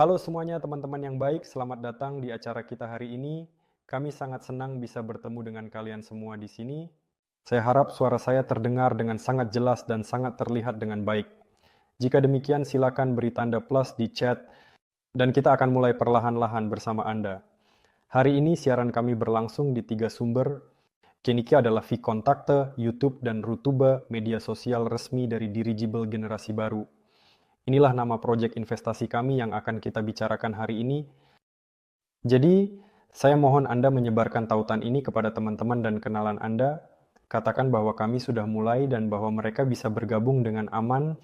Halo semuanya teman-teman yang baik, selamat datang di acara kita hari ini. Kami sangat senang bisa bertemu dengan kalian semua di sini. Saya harap suara saya terdengar dengan sangat jelas dan sangat terlihat dengan baik. Jika demikian, silakan beri tanda plus di chat dan kita akan mulai perlahan-lahan bersama Anda. Hari ini siaran kami berlangsung di 3 sumber. Keniki adalah Vkontakte, YouTube, dan Rutube, media sosial resmi dari Dirigible Generasi Baru. Inilah nama proyek investasi kami yang akan kita bicarakan hari ini. Jadi, saya mohon Anda menyebarkan tautan ini kepada teman-teman dan kenalan Anda. Katakan bahwa kami sudah mulai dan bahwa mereka bisa bergabung dengan aman.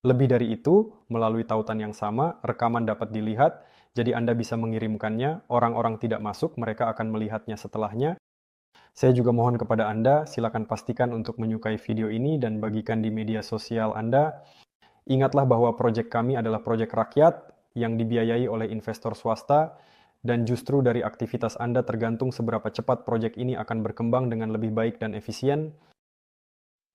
Lebih dari itu, melalui tautan yang sama, rekaman dapat dilihat, jadi Anda bisa mengirimkannya. Orang-orang tidak masuk, mereka akan melihatnya setelahnya. Saya juga mohon kepada Anda, silakan pastikan untuk menyukai video ini dan bagikan di media sosial Anda. Ingatlah bahwa proyek kami adalah proyek rakyat yang dibiayai oleh investor swasta, dan justru dari aktivitas Anda tergantung seberapa cepat proyek ini akan berkembang dengan lebih baik dan efisien.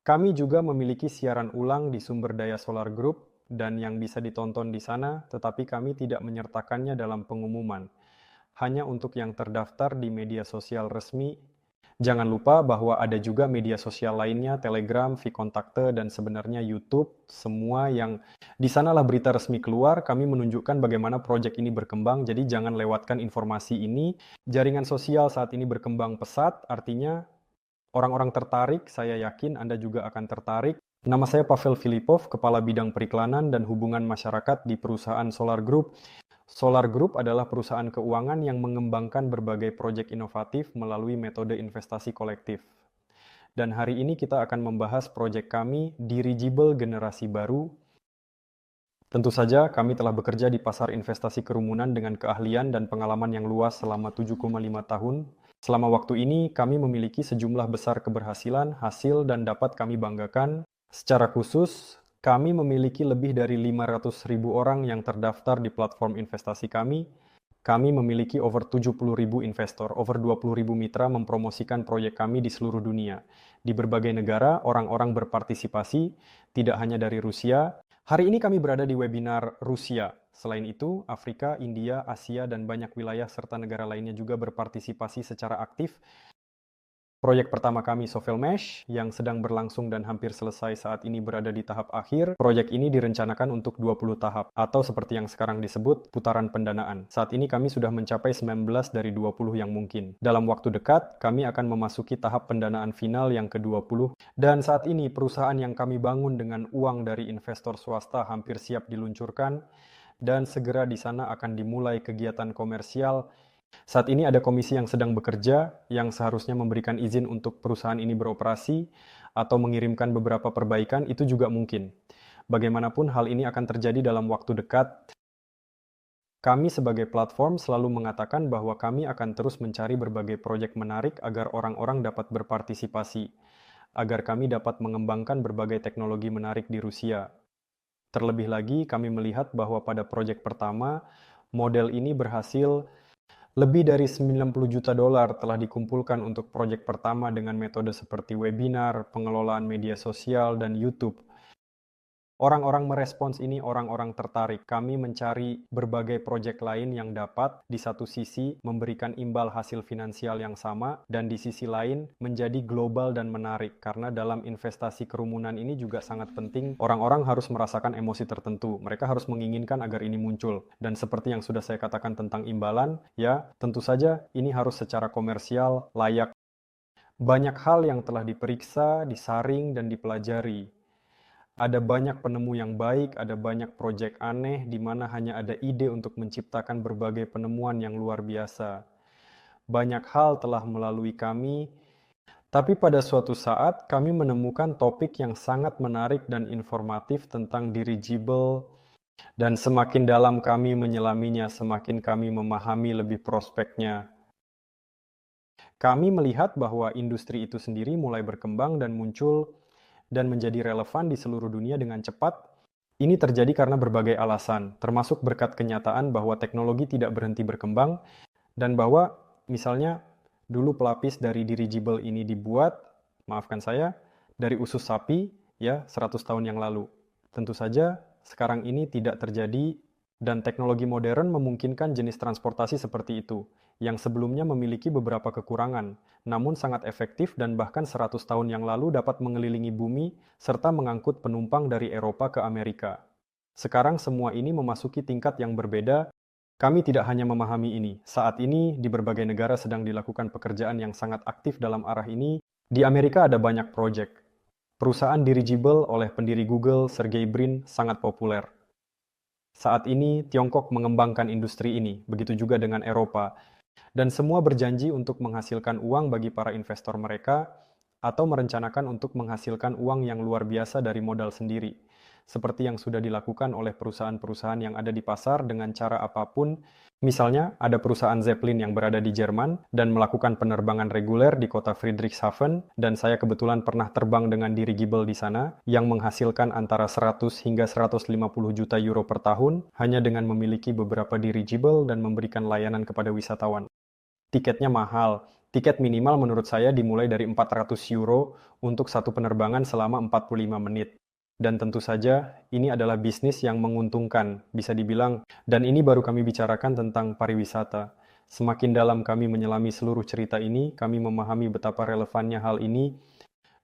Kami juga memiliki siaran ulang di sumber daya Solar Group dan yang bisa ditonton di sana, tetapi kami tidak menyertakannya dalam pengumuman. Hanya untuk yang terdaftar di media sosial resmi. Jangan lupa bahwa ada juga media sosial lainnya, Telegram, Vkontakte, dan sebenarnya YouTube. Semua yang di sanalah berita resmi keluar, kami menunjukkan bagaimana proyek ini berkembang, jadi jangan lewatkan informasi ini. Jaringan sosial saat ini berkembang pesat, artinya orang-orang tertarik, saya yakin Anda juga akan tertarik. Nama saya Pavel Filipov, Kepala Bidang Periklanan dan Hubungan Masyarakat di perusahaan Solar Group. Solar Group adalah perusahaan keuangan yang mengembangkan berbagai proyek inovatif melalui metode investasi kolektif. Dan hari ini kita akan membahas proyek kami, Dirigible Generasi Baru. Tentu saja kami telah bekerja di pasar investasi kerumunan dengan keahlian dan pengalaman yang luas selama 7,5 tahun. Selama waktu ini kami memiliki sejumlah besar keberhasilan, hasil, dan dapat kami banggakan. Secara khusus, kami memiliki lebih dari 500.000 orang yang terdaftar di platform investasi kami. Kami memiliki over 70.000 investor, over 20.000 mitra mempromosikan proyek kami di seluruh dunia. Di berbagai negara, orang-orang berpartisipasi, tidak hanya dari Rusia. Hari ini kami berada di webinar Rusia. Selain itu, Afrika, India, Asia, dan banyak wilayah serta negara lainnya juga berpartisipasi secara aktif. Proyek pertama kami, Sovel Mesh, yang sedang berlangsung dan hampir selesai saat ini berada di tahap akhir. Proyek ini direncanakan untuk 20 tahap, atau seperti yang sekarang disebut, putaran pendanaan. Saat ini kami sudah mencapai 19 dari 20 yang mungkin. Dalam waktu dekat, kami akan memasuki tahap pendanaan final yang ke-20. Dan saat ini, perusahaan yang kami bangun dengan uang dari investor swasta hampir siap diluncurkan, dan segera di sana akan dimulai kegiatan komersial. Saat ini ada komisi yang sedang bekerja, yang seharusnya memberikan izin untuk perusahaan ini beroperasi, atau mengirimkan beberapa perbaikan, itu juga mungkin. Bagaimanapun hal ini akan terjadi dalam waktu dekat. Kami sebagai platform selalu mengatakan bahwa kami akan terus mencari berbagai proyek menarik agar orang-orang dapat berpartisipasi, agar kami dapat mengembangkan berbagai teknologi menarik di Rusia. Terlebih lagi, kami melihat bahwa pada proyek pertama, model ini berhasil. Lebih dari 90 juta dolar telah dikumpulkan untuk proyek pertama dengan metode seperti webinar, pengelolaan media sosial, dan YouTube. Orang-orang merespons ini, orang-orang tertarik. Kami mencari berbagai proyek lain yang dapat di satu sisi memberikan imbal hasil finansial yang sama, dan di sisi lain menjadi global dan menarik. Karena dalam investasi kerumunan ini juga sangat penting, orang-orang harus merasakan emosi tertentu. Mereka harus menginginkan agar ini muncul. Dan seperti yang sudah saya katakan tentang imbalan, ya tentu saja ini harus secara komersial, layak. Banyak hal yang telah diperiksa, disaring, dan dipelajari. Ada banyak penemu yang baik, ada banyak proyek aneh di mana hanya ada ide untuk menciptakan berbagai penemuan yang luar biasa. Banyak hal telah melalui kami, tapi pada suatu saat kami menemukan topik yang sangat menarik dan informatif tentang dirigible, dan semakin dalam kami menyelaminya, semakin kami memahami lebih prospeknya. Kami melihat bahwa industri itu sendiri mulai berkembang dan muncul dan menjadi relevan di seluruh dunia dengan cepat. Ini terjadi karena berbagai alasan, termasuk berkat kenyataan bahwa teknologi tidak berhenti berkembang, dan bahwa misalnya dulu pelapis dari dirigible ini dibuat, maafkan saya, dari usus sapi, ya 100 tahun yang lalu. Tentu saja sekarang ini tidak terjadi Dan teknologi modern memungkinkan jenis transportasi seperti itu, yang sebelumnya memiliki beberapa kekurangan, namun sangat efektif dan bahkan 100 tahun yang lalu dapat mengelilingi bumi serta mengangkut penumpang dari Eropa ke Amerika. Sekarang semua ini memasuki tingkat yang berbeda. Kami tidak hanya memahami ini. Saat ini, di berbagai negara sedang dilakukan pekerjaan yang sangat aktif dalam arah ini. Di Amerika ada banyak proyek. Perusahaan dirigible oleh pendiri Google, Sergey Brin, sangat populer. Saat ini, Tiongkok mengembangkan industri ini, begitu juga dengan Eropa, dan semua berjanji untuk menghasilkan uang bagi para investor mereka atau merencanakan untuk menghasilkan uang yang luar biasa dari modal sendiri, seperti yang sudah dilakukan oleh perusahaan-perusahaan yang ada di pasar dengan cara apapun. Misalnya, ada perusahaan Zeppelin yang berada di Jerman dan melakukan penerbangan reguler di kota Friedrichshafen, dan saya kebetulan pernah terbang dengan dirigible di sana, yang menghasilkan antara 100 hingga 150 juta euro per tahun, hanya dengan memiliki beberapa dirigible dan memberikan layanan kepada wisatawan. Tiketnya mahal. Tiket minimal menurut saya dimulai dari 400 euro untuk satu penerbangan selama 45 menit. Dan tentu saja, ini adalah bisnis yang menguntungkan, bisa dibilang, dan ini baru kami bicarakan tentang pariwisata. Semakin dalam kami menyelami seluruh cerita ini, kami memahami betapa relevannya hal ini,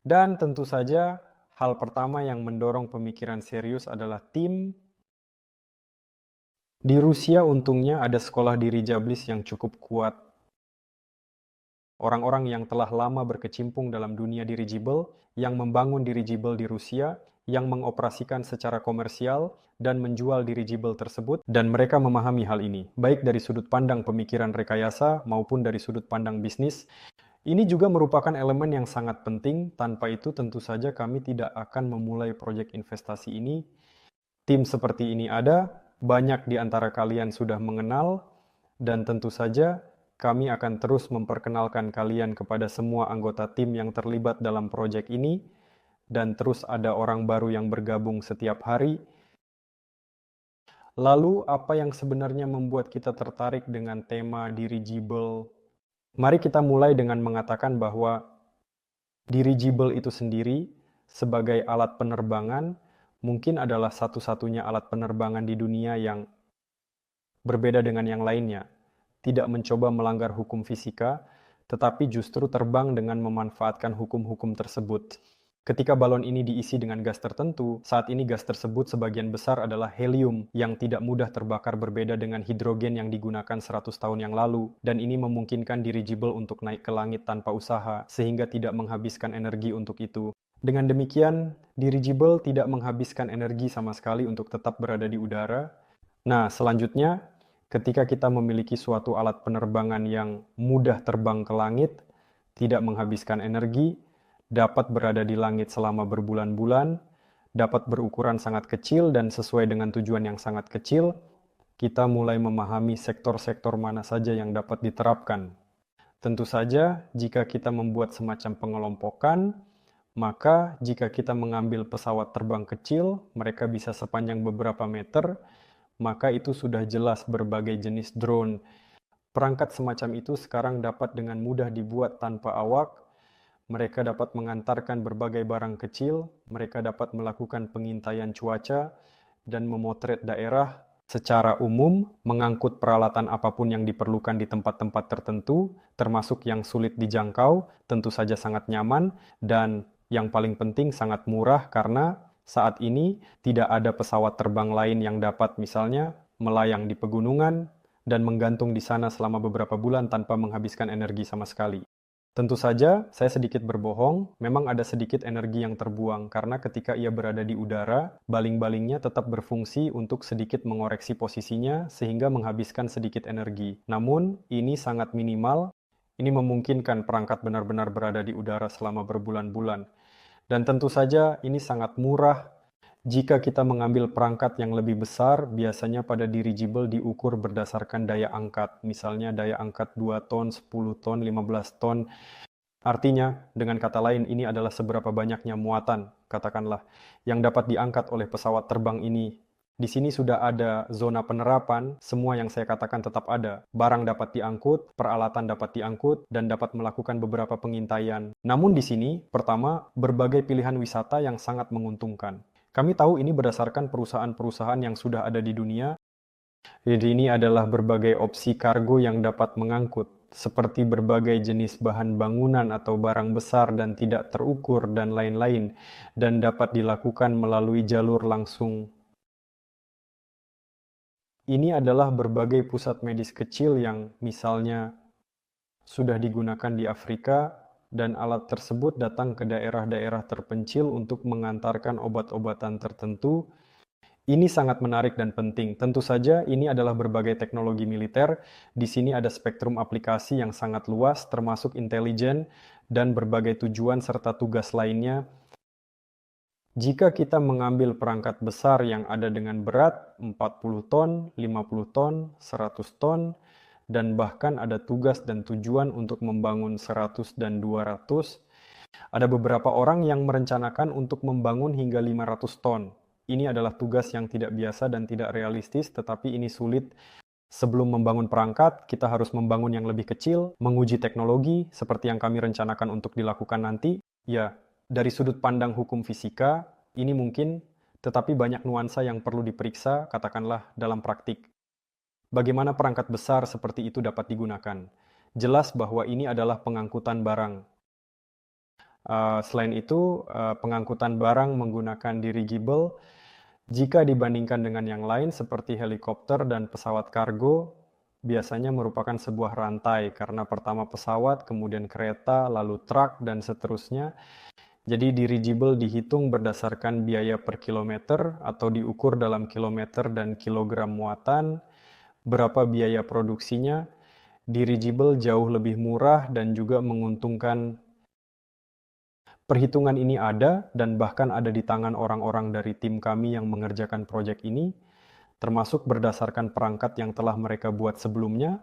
dan tentu saja, hal pertama yang mendorong pemikiran serius adalah tim. Di Rusia untungnya ada sekolah dirijablis yang cukup kuat. Orang-orang yang telah lama berkecimpung dalam dunia dirigible, yang membangun dirigible di Rusia, yang mengoperasikan secara komersial dan menjual dirigible tersebut, dan mereka memahami hal ini, baik dari sudut pandang pemikiran rekayasa maupun dari sudut pandang bisnis. Ini juga merupakan elemen yang sangat penting, tanpa itu tentu saja kami tidak akan memulai proyek investasi ini. Tim seperti ini ada, banyak di antara kalian sudah mengenal, dan tentu saja kami akan terus memperkenalkan kalian kepada semua anggota tim yang terlibat dalam proyek ini, dan terus ada orang baru yang bergabung setiap hari. Lalu, apa yang sebenarnya membuat kita tertarik dengan tema dirigible? Mari kita mulai dengan mengatakan bahwa dirigible itu sendiri sebagai alat penerbangan mungkin adalah satu-satunya alat penerbangan di dunia yang berbeda dengan yang lainnya. Tidak mencoba melanggar hukum fisika, tetapi justru terbang dengan memanfaatkan hukum-hukum tersebut. Ketika balon ini diisi dengan gas tertentu, saat ini gas tersebut sebagian besar adalah helium yang tidak mudah terbakar, berbeda dengan hidrogen yang digunakan 100 tahun yang lalu, dan ini memungkinkan dirigible untuk naik ke langit tanpa usaha, sehingga tidak menghabiskan energi untuk itu. Dengan demikian, dirigible tidak menghabiskan energi sama sekali untuk tetap berada di udara. Nah, selanjutnya, ketika kita memiliki suatu alat penerbangan yang mudah terbang ke langit, tidak menghabiskan energi, dapat berada di langit selama berbulan-bulan, dapat berukuran sangat kecil dan sesuai dengan tujuan yang sangat kecil, kita mulai memahami sektor-sektor mana saja yang dapat diterapkan. Tentu saja, jika kita membuat semacam pengelompokan, maka jika kita mengambil pesawat terbang kecil, mereka bisa sepanjang beberapa meter, maka itu sudah jelas berbagai jenis drone. Perangkat semacam itu sekarang dapat dengan mudah dibuat tanpa awak. Mereka dapat mengantarkan berbagai barang kecil, mereka dapat melakukan pengintaian cuaca, dan memotret daerah secara umum, mengangkut peralatan apapun yang diperlukan di tempat-tempat tertentu, termasuk yang sulit dijangkau, tentu saja sangat nyaman, dan yang paling penting sangat murah karena saat ini tidak ada pesawat terbang lain yang dapat misalnya melayang di pegunungan dan menggantung di sana selama beberapa bulan tanpa menghabiskan energi sama sekali. Tentu saja, saya sedikit berbohong, memang ada sedikit energi yang terbuang karena ketika ia berada di udara, baling-balingnya tetap berfungsi untuk sedikit mengoreksi posisinya sehingga menghabiskan sedikit energi. Namun, ini sangat minimal, ini memungkinkan perangkat benar-benar berada di udara selama berbulan-bulan. Dan tentu saja ini sangat murah. Jika kita mengambil perangkat yang lebih besar, biasanya pada dirigible diukur berdasarkan daya angkat. Misalnya daya angkat 2 ton, 10 ton, 15 ton. Artinya, dengan kata lain, ini adalah seberapa banyaknya muatan, katakanlah, yang dapat diangkat oleh pesawat terbang ini. Di sini sudah ada zona penerapan, semua yang saya katakan tetap ada. Barang dapat diangkut, peralatan dapat diangkut, dan dapat melakukan beberapa pengintaian. Namun di sini, pertama, berbagai pilihan wisata yang sangat menguntungkan. Kami tahu ini berdasarkan perusahaan-perusahaan yang sudah ada di dunia. Jadi ini adalah berbagai opsi kargo yang dapat mengangkut, seperti berbagai jenis bahan bangunan atau barang besar dan tidak terukur dan lain-lain, dan dapat dilakukan melalui jalur langsung. Ini adalah berbagai pusat medis kecil yang misalnya sudah digunakan di Afrika, dan alat tersebut datang ke daerah-daerah terpencil untuk mengantarkan obat-obatan tertentu. Ini sangat menarik dan penting. Tentu saja ini adalah berbagai teknologi militer. Di sini ada spektrum aplikasi yang sangat luas, termasuk intelijen dan berbagai tujuan serta tugas lainnya. Jika kita mengambil perangkat besar yang ada dengan berat 40 ton, 50 ton, 100 ton, dan bahkan ada tugas dan tujuan untuk membangun 100 dan 200, ada beberapa orang yang merencanakan untuk membangun hingga 500 ton. Ini adalah tugas yang tidak biasa dan tidak realistis, tetapi ini sulit. Sebelum membangun perangkat, kita harus membangun yang lebih kecil, menguji teknologi, seperti yang kami rencanakan untuk dilakukan nanti. Ya, dari sudut pandang hukum fisika, ini mungkin, tetapi banyak nuansa yang perlu diperiksa, katakanlah dalam praktik. Bagaimana perangkat besar seperti itu dapat digunakan? Jelas bahwa ini adalah pengangkutan barang. Selain itu, pengangkutan barang menggunakan dirigible. Jika dibandingkan dengan yang lain seperti helikopter dan pesawat kargo, biasanya merupakan sebuah rantai karena pertama pesawat, kemudian kereta, lalu truk, dan seterusnya. Jadi dirigible dihitung berdasarkan biaya per kilometer atau diukur dalam kilometer dan kilogram muatan, berapa biaya produksinya. Dirigible jauh lebih murah dan juga menguntungkan. Perhitungan ini ada dan bahkan ada di tangan orang-orang dari tim kami yang mengerjakan proyek ini, termasuk berdasarkan perangkat yang telah mereka buat sebelumnya.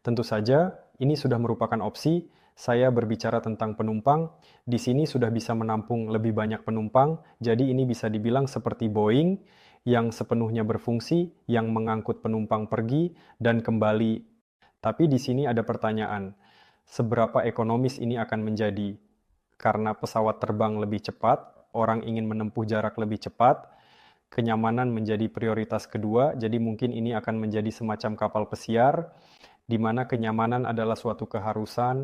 Tentu saja, ini sudah merupakan opsi. Saya berbicara tentang penumpang. Di sini sudah bisa menampung lebih banyak penumpang, jadi ini bisa dibilang seperti Boeing yang sepenuhnya berfungsi, yang mengangkut penumpang pergi dan kembali. Tapi di sini ada pertanyaan, seberapa ekonomis ini akan menjadi? Karena pesawat terbang lebih cepat, orang ingin menempuh jarak lebih cepat, kenyamanan menjadi prioritas kedua, jadi mungkin ini akan menjadi semacam kapal pesiar, di mana kenyamanan adalah suatu keharusan,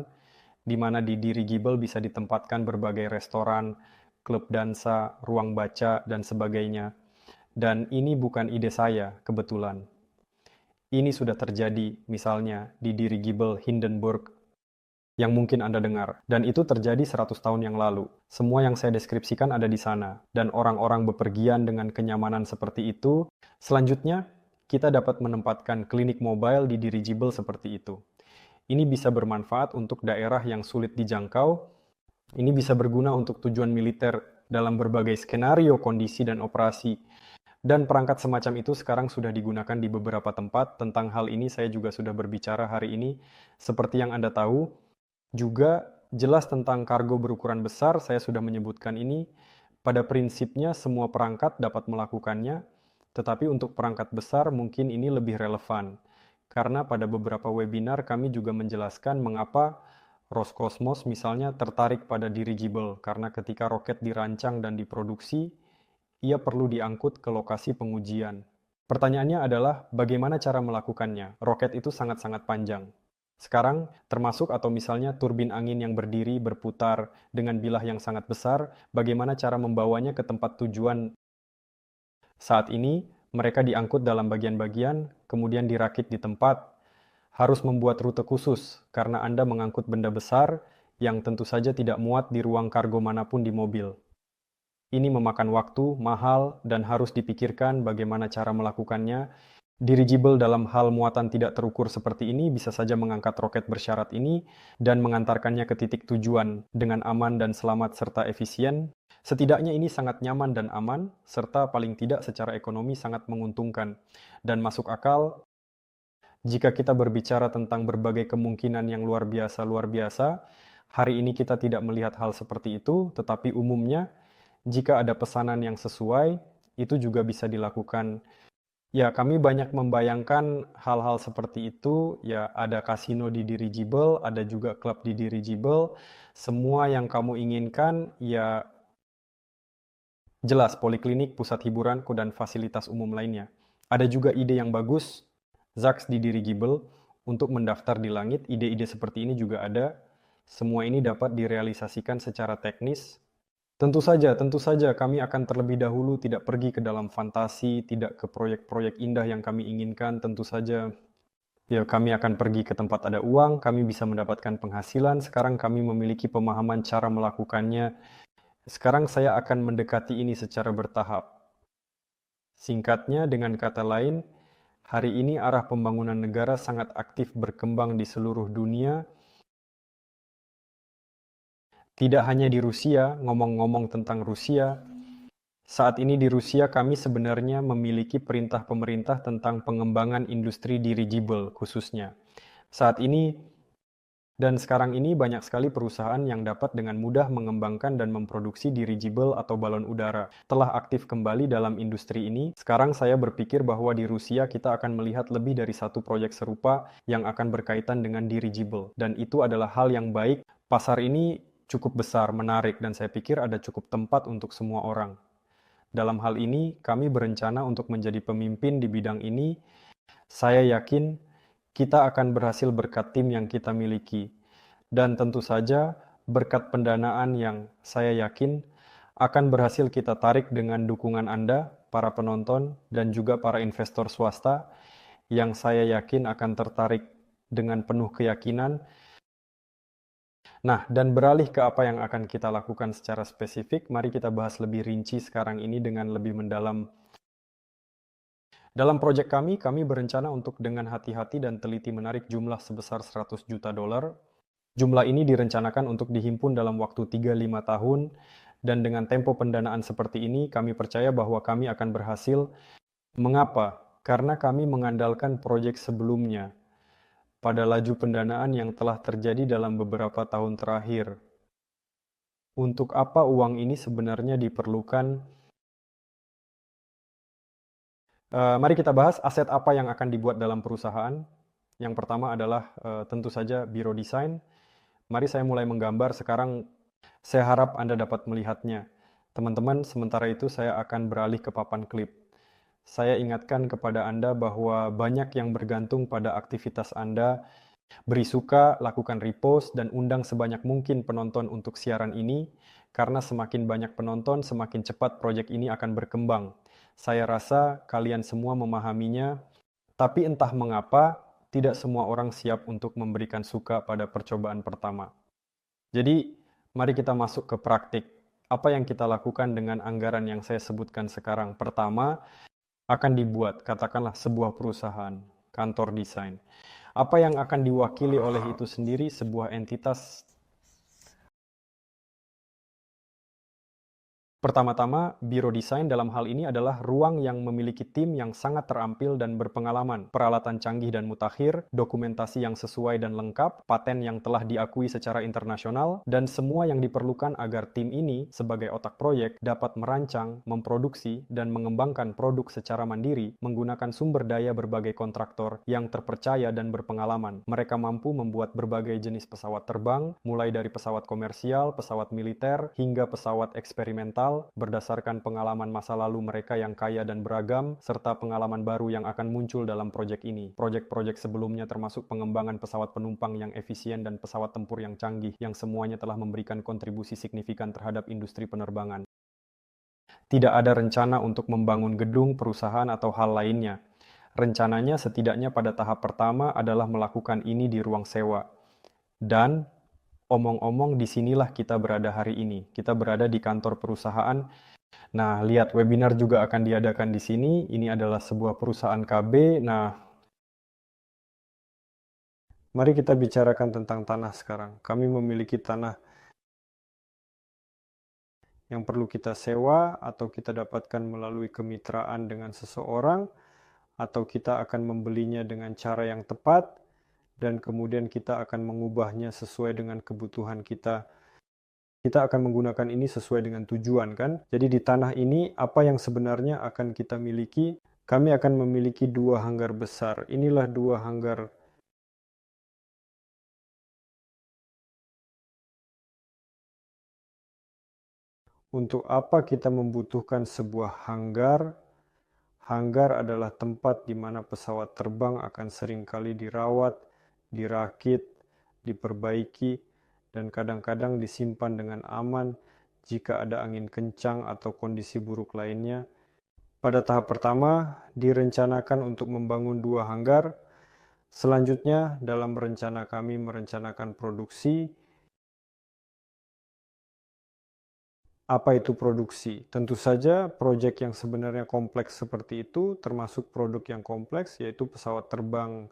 di mana di dirigible bisa ditempatkan berbagai restoran, klub dansa, ruang baca, dan sebagainya. Dan ini bukan ide saya, kebetulan. Ini sudah terjadi, misalnya, di dirigible Hindenburg yang mungkin Anda dengar. Dan itu terjadi 100 tahun yang lalu. Semua yang saya deskripsikan ada di sana. Dan orang-orang bepergian dengan kenyamanan seperti itu. Selanjutnya, kita dapat menempatkan klinik mobile di dirigible seperti itu. Ini bisa bermanfaat untuk daerah yang sulit dijangkau. Ini bisa berguna untuk tujuan militer dalam berbagai skenario, kondisi, dan operasi. Dan perangkat semacam itu sekarang sudah digunakan di beberapa tempat. Tentang hal ini saya juga sudah berbicara hari ini. Seperti yang Anda tahu, juga jelas tentang kargo berukuran besar, saya sudah menyebutkan ini. Pada prinsipnya semua perangkat dapat melakukannya, tetapi untuk perangkat besar mungkin ini lebih relevan. Karena pada beberapa webinar kami juga menjelaskan mengapa Roskosmos misalnya tertarik pada dirigible, karena ketika roket dirancang dan diproduksi, ia perlu diangkut ke lokasi pengujian. Pertanyaannya adalah bagaimana cara melakukannya? Roket itu sangat-sangat panjang. Sekarang, termasuk atau misalnya turbin angin yang berdiri berputar dengan bilah yang sangat besar, bagaimana cara membawanya ke tempat tujuan? Saat ini, mereka diangkut dalam bagian-bagian, kemudian dirakit di tempat. Harus membuat rute khusus, karena Anda mengangkut benda besar yang tentu saja tidak muat di ruang kargo manapun di mobil. Ini memakan waktu, mahal, dan harus dipikirkan bagaimana cara melakukannya. Dirigible dalam hal muatan tidak terukur seperti ini bisa saja mengangkat roket bersyarat ini dan mengantarkannya ke titik tujuan dengan aman dan selamat serta efisien. Setidaknya ini sangat nyaman dan aman, serta paling tidak secara ekonomi sangat menguntungkan dan masuk akal. Jika kita berbicara tentang berbagai kemungkinan yang luar biasa, hari ini kita tidak melihat hal seperti itu, tetapi umumnya, jika ada pesanan yang sesuai, itu juga bisa dilakukan. Ya, kami banyak membayangkan hal-hal seperti itu. Ya, ada kasino di dirigible, ada juga klub di dirigible. Semua yang kamu inginkan, ya jelas poliklinik, pusat hiburan, dan fasilitas umum lainnya. Ada juga ide yang bagus, Zax di dirigible, untuk mendaftar di langit. Ide-ide seperti ini juga ada. Semua ini dapat direalisasikan secara teknis. Tentu saja kami akan terlebih dahulu tidak pergi ke dalam fantasi, tidak ke proyek-proyek indah yang kami inginkan. Tentu saja ya, kami akan pergi ke tempat ada uang, kami bisa mendapatkan penghasilan. Sekarang kami memiliki pemahaman cara melakukannya. Sekarang saya akan mendekati ini secara bertahap. Singkatnya, dengan kata lain, hari ini arah pembangunan negara sangat aktif berkembang di seluruh dunia. Tidak hanya di Rusia, ngomong-ngomong tentang Rusia, saat ini di Rusia kami sebenarnya memiliki perintah pemerintah tentang pengembangan industri dirigible khususnya. Saat ini dan sekarang ini banyak sekali perusahaan yang dapat dengan mudah mengembangkan dan memproduksi dirigible atau balon udara. Telah aktif kembali dalam industri ini. Sekarang saya berpikir bahwa di Rusia kita akan melihat lebih dari satu proyek serupa yang akan berkaitan dengan dirigible. Dan itu adalah hal yang baik. Pasar ini cukup besar, menarik, dan saya pikir ada cukup tempat untuk semua orang. Dalam hal ini, kami berencana untuk menjadi pemimpin di bidang ini. Saya yakin kita akan berhasil berkat tim yang kita miliki. Dan tentu saja berkat pendanaan yang saya yakin akan berhasil kita tarik dengan dukungan Anda, para penonton, dan juga para investor swasta yang saya yakin akan tertarik dengan penuh keyakinan. Nah, dan beralih ke apa yang akan kita lakukan secara spesifik, mari kita bahas lebih rinci sekarang ini dengan lebih mendalam. Dalam proyek kami berencana untuk dengan hati-hati dan teliti menarik jumlah sebesar 100 juta dolar. Jumlah ini direncanakan untuk dihimpun dalam waktu 3-5 tahun, dan dengan tempo pendanaan seperti ini, kami percaya bahwa kami akan berhasil. Mengapa? Karena kami mengandalkan proyek sebelumnya pada laju pendanaan yang telah terjadi dalam beberapa tahun terakhir. Untuk apa uang ini sebenarnya diperlukan? Mari kita bahas aset apa yang akan dibuat dalam perusahaan. Yang pertama adalah tentu saja biro desain. Mari saya mulai menggambar sekarang. Saya harap Anda dapat melihatnya. Teman-teman, sementara itu saya akan beralih ke papan klip. Saya ingatkan kepada Anda bahwa banyak yang bergantung pada aktivitas Anda. Beri suka, lakukan repost, dan undang sebanyak mungkin penonton untuk siaran ini, karena semakin banyak penonton, semakin cepat proyek ini akan berkembang. Saya rasa kalian semua memahaminya, tapi entah mengapa, tidak semua orang siap untuk memberikan suka pada percobaan pertama. Jadi, mari kita masuk ke praktik. Apa yang kita lakukan dengan anggaran yang saya sebutkan sekarang? Pertama, akan dibuat, katakanlah sebuah perusahaan, kantor desain. Apa yang akan diwakili oleh itu sendiri? Sebuah entitas. Pertama-tama, biro desain dalam hal ini adalah ruang yang memiliki tim yang sangat terampil dan berpengalaman, peralatan canggih dan mutakhir, dokumentasi yang sesuai dan lengkap, paten yang telah diakui secara internasional, dan semua yang diperlukan agar tim ini sebagai otak proyek dapat merancang, memproduksi, dan mengembangkan produk secara mandiri menggunakan sumber daya berbagai kontraktor yang terpercaya dan berpengalaman. Mereka mampu membuat berbagai jenis pesawat terbang, mulai dari pesawat komersial, pesawat militer, hingga pesawat eksperimental, berdasarkan pengalaman masa lalu mereka yang kaya dan beragam, serta pengalaman baru yang akan muncul dalam proyek ini. Proyek-proyek sebelumnya termasuk pengembangan pesawat penumpang yang efisien dan pesawat tempur yang canggih, yang semuanya telah memberikan kontribusi signifikan terhadap industri penerbangan. Tidak ada rencana untuk membangun gedung, perusahaan, atau hal lainnya. Rencananya setidaknya pada tahap pertama adalah melakukan ini di ruang sewa. Dan omong-omong, disinilah kita berada hari ini. Kita berada di kantor perusahaan. Nah, lihat, webinar juga akan diadakan di sini. Ini adalah sebuah perusahaan KB. Nah, mari kita bicarakan tentang tanah sekarang. Kami memiliki tanah yang perlu kita sewa, atau kita dapatkan melalui kemitraan dengan seseorang, atau kita akan membelinya dengan cara yang tepat, dan kemudian kita akan mengubahnya sesuai dengan kebutuhan kita. Kita akan menggunakan ini sesuai dengan tujuan, kan? Jadi di tanah ini, apa yang sebenarnya akan kita miliki? Kami akan memiliki 2 hanggar besar. Inilah 2 hanggar. Untuk apa kita membutuhkan sebuah hanggar? Hanggar adalah tempat di mana pesawat terbang akan seringkali dirawat, dirakit, diperbaiki, dan kadang-kadang disimpan dengan aman jika ada angin kencang atau kondisi buruk lainnya. Pada tahap pertama, direncanakan untuk membangun 2 hanggar. Selanjutnya, dalam rencana kami merencanakan produksi. Apa itu produksi? Tentu saja proyek yang sebenarnya kompleks seperti itu, termasuk produk yang kompleks, yaitu pesawat terbang.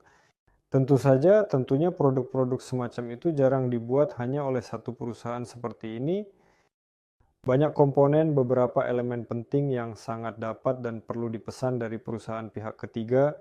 Tentu saja, tentunya produk-produk semacam itu jarang dibuat hanya oleh satu perusahaan seperti ini. Banyak komponen, beberapa elemen penting yang sangat dapat dan perlu dipesan dari perusahaan pihak ketiga,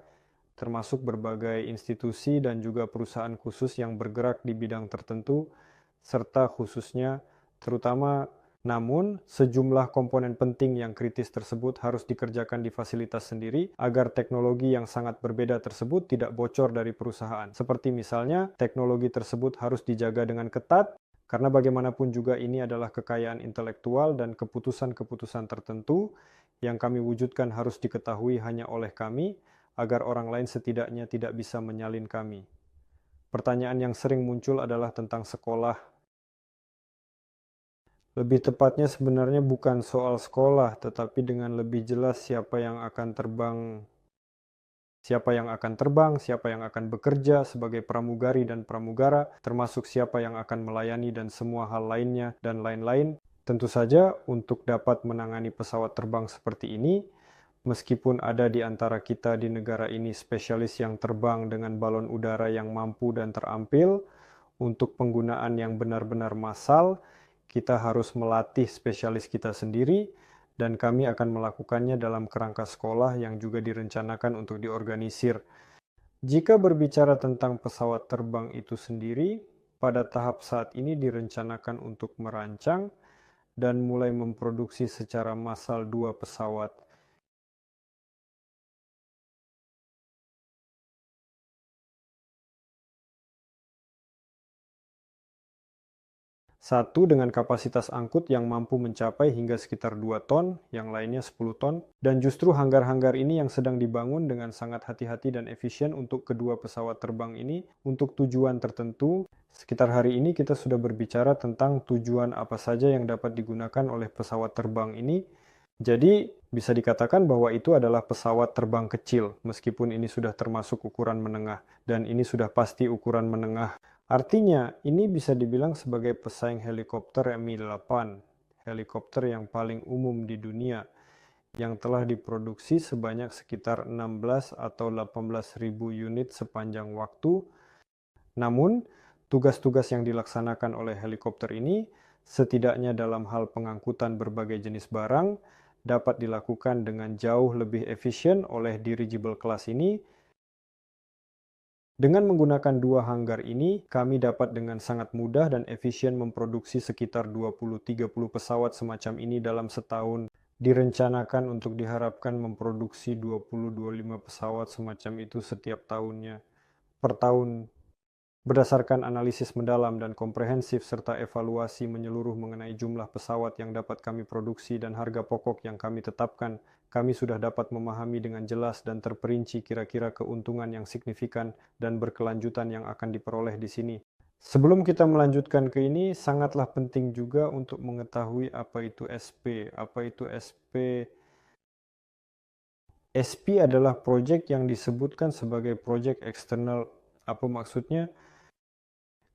termasuk berbagai institusi dan juga perusahaan khusus yang bergerak di bidang tertentu, serta khususnya terutama. Namun, sejumlah komponen penting yang kritis tersebut harus dikerjakan di fasilitas sendiri agar teknologi yang sangat berbeda tersebut tidak bocor dari perusahaan. Seperti misalnya, teknologi tersebut harus dijaga dengan ketat, karena bagaimanapun juga ini adalah kekayaan intelektual dan keputusan-keputusan tertentu yang kami wujudkan harus diketahui hanya oleh kami, agar orang lain setidaknya tidak bisa menyalin kami. Pertanyaan yang sering muncul adalah tentang sekolah. Lebih tepatnya sebenarnya bukan soal sekolah, tetapi dengan lebih jelas siapa yang akan terbang, siapa yang akan bekerja sebagai pramugari dan pramugara, termasuk siapa yang akan melayani dan semua hal lainnya dan lain-lain. Tentu saja untuk dapat menangani pesawat terbang seperti ini, meskipun ada di antara kita di negara ini spesialis yang terbang dengan balon udara yang mampu dan terampil, untuk penggunaan yang benar-benar massal, kita harus melatih spesialis kita sendiri, dan kami akan melakukannya dalam kerangka sekolah yang juga direncanakan untuk diorganisir. Jika berbicara tentang pesawat terbang itu sendiri, pada tahap saat ini direncanakan untuk merancang dan mulai memproduksi secara massal 2 pesawat. Satu dengan kapasitas angkut yang mampu mencapai hingga sekitar 2 ton, yang lainnya 10 ton, dan justru hanggar-hanggar ini yang sedang dibangun dengan sangat hati-hati dan efisien untuk kedua pesawat terbang ini untuk tujuan tertentu. Sekitar hari ini kita sudah berbicara tentang tujuan apa saja yang dapat digunakan oleh pesawat terbang ini. Jadi, bisa dikatakan bahwa itu adalah pesawat terbang kecil, meskipun ini sudah termasuk ukuran menengah, dan ini sudah pasti ukuran menengah. Artinya, ini bisa dibilang sebagai pesaing helikopter Mi-8, helikopter yang paling umum di dunia, yang telah diproduksi sebanyak sekitar 16 atau 18 ribu unit sepanjang waktu. Namun, tugas-tugas yang dilaksanakan oleh helikopter ini, setidaknya dalam hal pengangkutan berbagai jenis barang, dapat dilakukan dengan jauh lebih efisien oleh dirigible kelas ini. Dengan menggunakan 2 hanggar ini, kami dapat dengan sangat mudah dan efisien memproduksi sekitar 20-30 pesawat semacam ini dalam setahun. Direncanakan untuk diharapkan memproduksi 20-25 pesawat semacam itu setiap tahunnya. Per tahun, berdasarkan analisis mendalam dan komprehensif serta evaluasi menyeluruh mengenai jumlah pesawat yang dapat kami produksi dan harga pokok yang kami tetapkan, kami sudah dapat memahami dengan jelas dan terperinci kira-kira keuntungan yang signifikan dan berkelanjutan yang akan diperoleh di sini. Sebelum kita melanjutkan ke ini, sangatlah penting juga untuk mengetahui apa itu SP. Apa itu SP? SP adalah proyek yang disebutkan sebagai proyek eksternal. Apa maksudnya?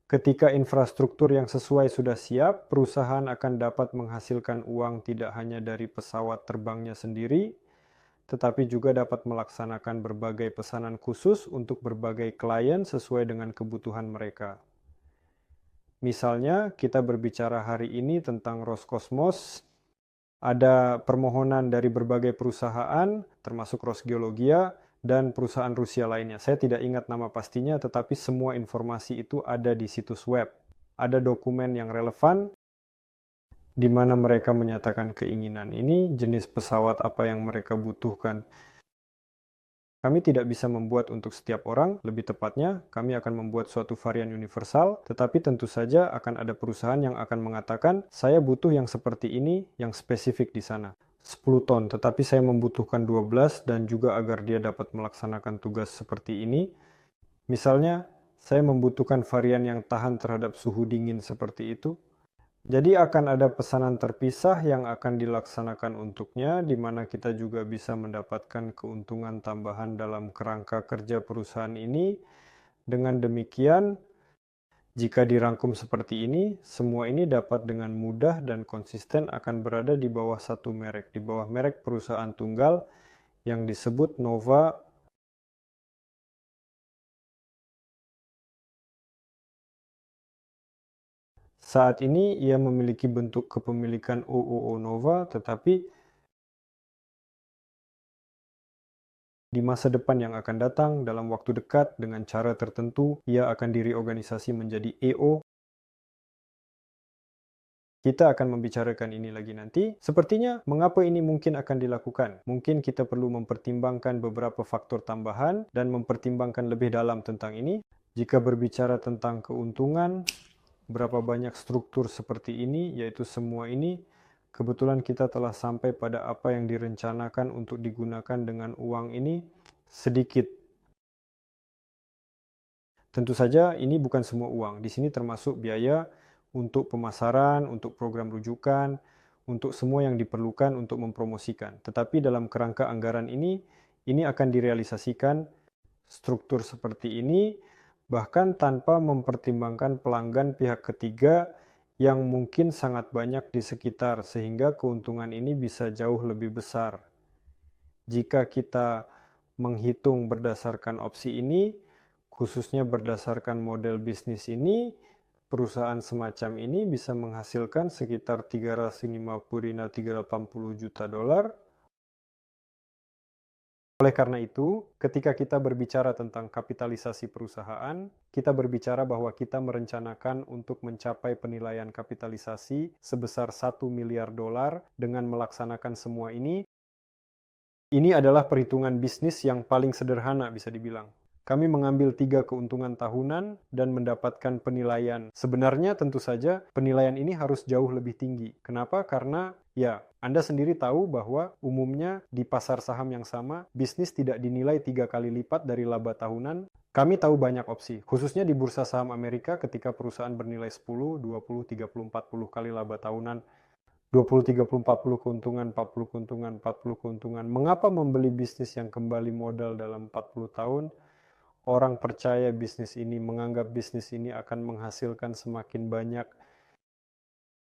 Ketika infrastruktur yang sesuai sudah siap, perusahaan akan dapat menghasilkan uang tidak hanya dari pesawat terbangnya sendiri, tetapi juga dapat melaksanakan berbagai pesanan khusus untuk berbagai klien sesuai dengan kebutuhan mereka. Misalnya, kita berbicara hari ini tentang Roscosmos, ada permohonan dari berbagai perusahaan, termasuk Rosgeologia, dan perusahaan Rusia lainnya. Saya tidak ingat nama pastinya, tetapi semua informasi itu ada di situs web. Ada dokumen yang relevan, di mana mereka menyatakan keinginan ini, jenis pesawat apa yang mereka butuhkan. Kami tidak bisa membuat untuk setiap orang, lebih tepatnya, kami akan membuat suatu varian universal, tetapi tentu saja akan ada perusahaan yang akan mengatakan, saya butuh yang seperti ini, yang spesifik di sana. 10 ton, tetapi saya membutuhkan 12 dan juga agar dia dapat melaksanakan tugas seperti ini. Misalnya, saya membutuhkan varian yang tahan terhadap suhu dingin seperti itu. Jadi akan ada pesanan terpisah yang akan dilaksanakan untuknya, di mana kita juga bisa mendapatkan keuntungan tambahan dalam kerangka kerja perusahaan ini. Dengan demikian, jika dirangkum seperti ini, semua ini dapat dengan mudah dan konsisten akan berada di bawah satu merek, di bawah merek perusahaan tunggal yang disebut Nova. Saat ini ia memiliki bentuk kepemilikan OOO Nova, tetapi di masa depan yang akan datang, dalam waktu dekat, dengan cara tertentu, ia akan direorganisasi menjadi EO. Kita akan membicarakan ini lagi nanti. Sepertinya, mengapa ini mungkin akan dilakukan? Mungkin kita perlu mempertimbangkan beberapa faktor tambahan dan mempertimbangkan lebih dalam tentang ini. Jika berbicara tentang keuntungan, berapa banyak struktur seperti ini, yaitu semua ini, kebetulan kita telah sampai pada apa yang direncanakan untuk digunakan dengan uang ini sedikit. Tentu saja ini bukan semua uang. Di sini termasuk biaya untuk pemasaran, untuk program rujukan, untuk semua yang diperlukan untuk mempromosikan. Tetapi dalam kerangka anggaran ini akan direalisasikan struktur seperti ini, bahkan tanpa mempertimbangkan pelanggan pihak ketiga yang mungkin sangat banyak di sekitar, sehingga keuntungan ini bisa jauh lebih besar. Jika kita menghitung berdasarkan opsi ini, khususnya berdasarkan model bisnis ini, perusahaan semacam ini bisa menghasilkan sekitar 350-380 juta dolar. Oleh karena itu, ketika kita berbicara tentang kapitalisasi perusahaan, kita berbicara bahwa kita merencanakan untuk mencapai penilaian kapitalisasi sebesar 1 miliar dolar dengan melaksanakan semua ini. Ini adalah perhitungan bisnis yang paling sederhana bisa dibilang. Kami mengambil 3 keuntungan tahunan dan mendapatkan penilaian. Sebenarnya tentu saja penilaian ini harus jauh lebih tinggi. Kenapa? Karena ya, Anda sendiri tahu bahwa umumnya di pasar saham yang sama, bisnis tidak dinilai 3 kali lipat dari laba tahunan. Kami tahu banyak opsi, khususnya di bursa saham Amerika ketika perusahaan bernilai 10, 20, 30, 40 kali laba tahunan. 20, 30, 40 keuntungan, 40 keuntungan, 40 keuntungan. Mengapa membeli bisnis yang kembali modal dalam 40 tahun? Orang percaya bisnis ini, menganggap bisnis ini akan menghasilkan semakin banyak.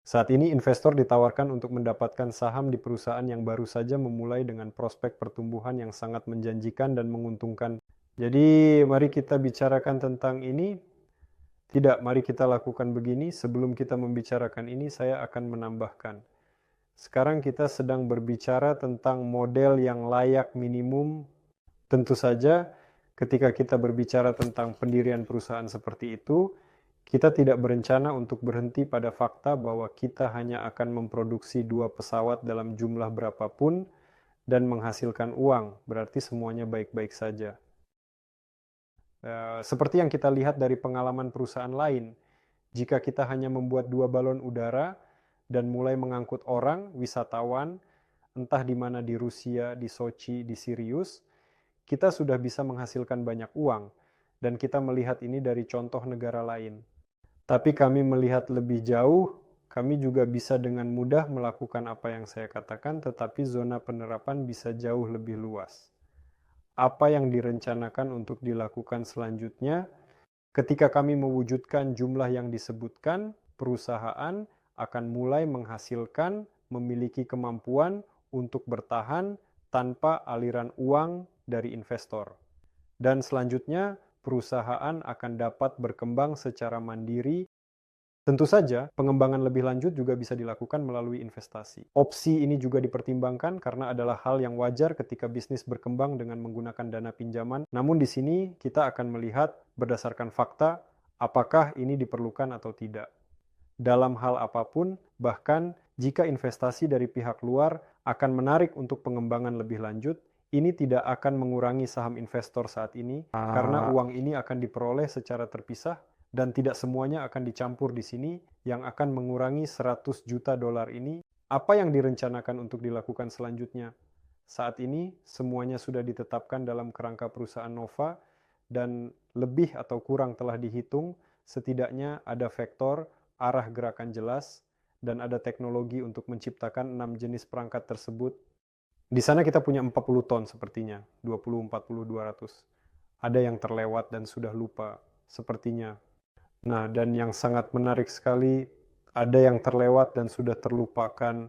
Saat ini investor ditawarkan untuk mendapatkan saham di perusahaan yang baru saja memulai dengan prospek pertumbuhan yang sangat menjanjikan dan menguntungkan. Jadi mari kita bicarakan tentang ini. Tidak, mari kita lakukan begini. Sebelum kita membicarakan ini, saya akan menambahkan. Sekarang kita sedang berbicara tentang model yang layak minimum. Tentu saja, ketika kita berbicara tentang pendirian perusahaan seperti itu, kita tidak berencana untuk berhenti pada fakta bahwa kita hanya akan memproduksi 2 pesawat dalam jumlah berapapun dan menghasilkan uang. Berarti semuanya baik-baik saja. Seperti yang kita lihat dari pengalaman perusahaan lain, jika kita hanya membuat 2 balon udara dan mulai mengangkut orang, wisatawan, entah di mana di Rusia, di Sochi, di Sirius, kita sudah bisa menghasilkan banyak uang, dan kita melihat ini dari contoh negara lain. Tapi kami melihat lebih jauh, kami juga bisa dengan mudah melakukan apa yang saya katakan, tetapi zona penerapan bisa jauh lebih luas. Apa yang direncanakan untuk dilakukan selanjutnya? Ketika kami mewujudkan jumlah yang disebutkan, perusahaan akan mulai menghasilkan, memiliki kemampuan untuk bertahan tanpa aliran uang dari investor. Dan selanjutnya, perusahaan akan dapat berkembang secara mandiri. Tentu saja, pengembangan lebih lanjut juga bisa dilakukan melalui investasi. Opsi ini juga dipertimbangkan karena adalah hal yang wajar ketika bisnis berkembang dengan menggunakan dana pinjaman. Namun di sini kita akan melihat berdasarkan fakta apakah ini diperlukan atau tidak. Dalam hal apapun, bahkan jika investasi dari pihak luar akan menarik untuk pengembangan lebih lanjut, ini tidak akan mengurangi saham investor saat ini karena uang ini akan diperoleh secara terpisah dan tidak semuanya akan dicampur di sini. Yang akan mengurangi 100 juta dolar ini Apa yang direncanakan untuk dilakukan selanjutnya? Saat ini, semuanya sudah ditetapkan dalam kerangka perusahaan Nova dan lebih atau kurang telah dihitung, setidaknya ada vektor, arah gerakan jelas, dan ada teknologi untuk menciptakan 6 jenis perangkat tersebut. Di sana kita punya 40 ton sepertinya, 20, 40, 200. Ada yang terlewat dan sudah lupa, sepertinya. Nah, dan yang sangat menarik sekali, ada yang terlewat dan sudah terlupakan.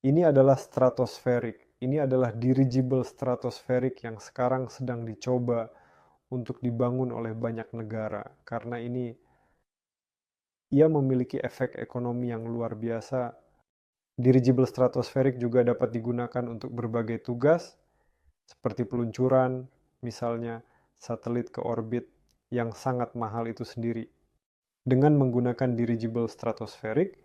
Ini adalah stratosferik. Ini adalah dirigible stratosferik yang sekarang sedang dicoba untuk dibangun oleh banyak negara. Karena ini, ia memiliki efek ekonomi yang luar biasa. Dirigible stratosferik juga dapat digunakan untuk berbagai tugas, seperti peluncuran, misalnya satelit ke orbit yang sangat mahal itu sendiri. Dengan menggunakan dirigible stratosferik,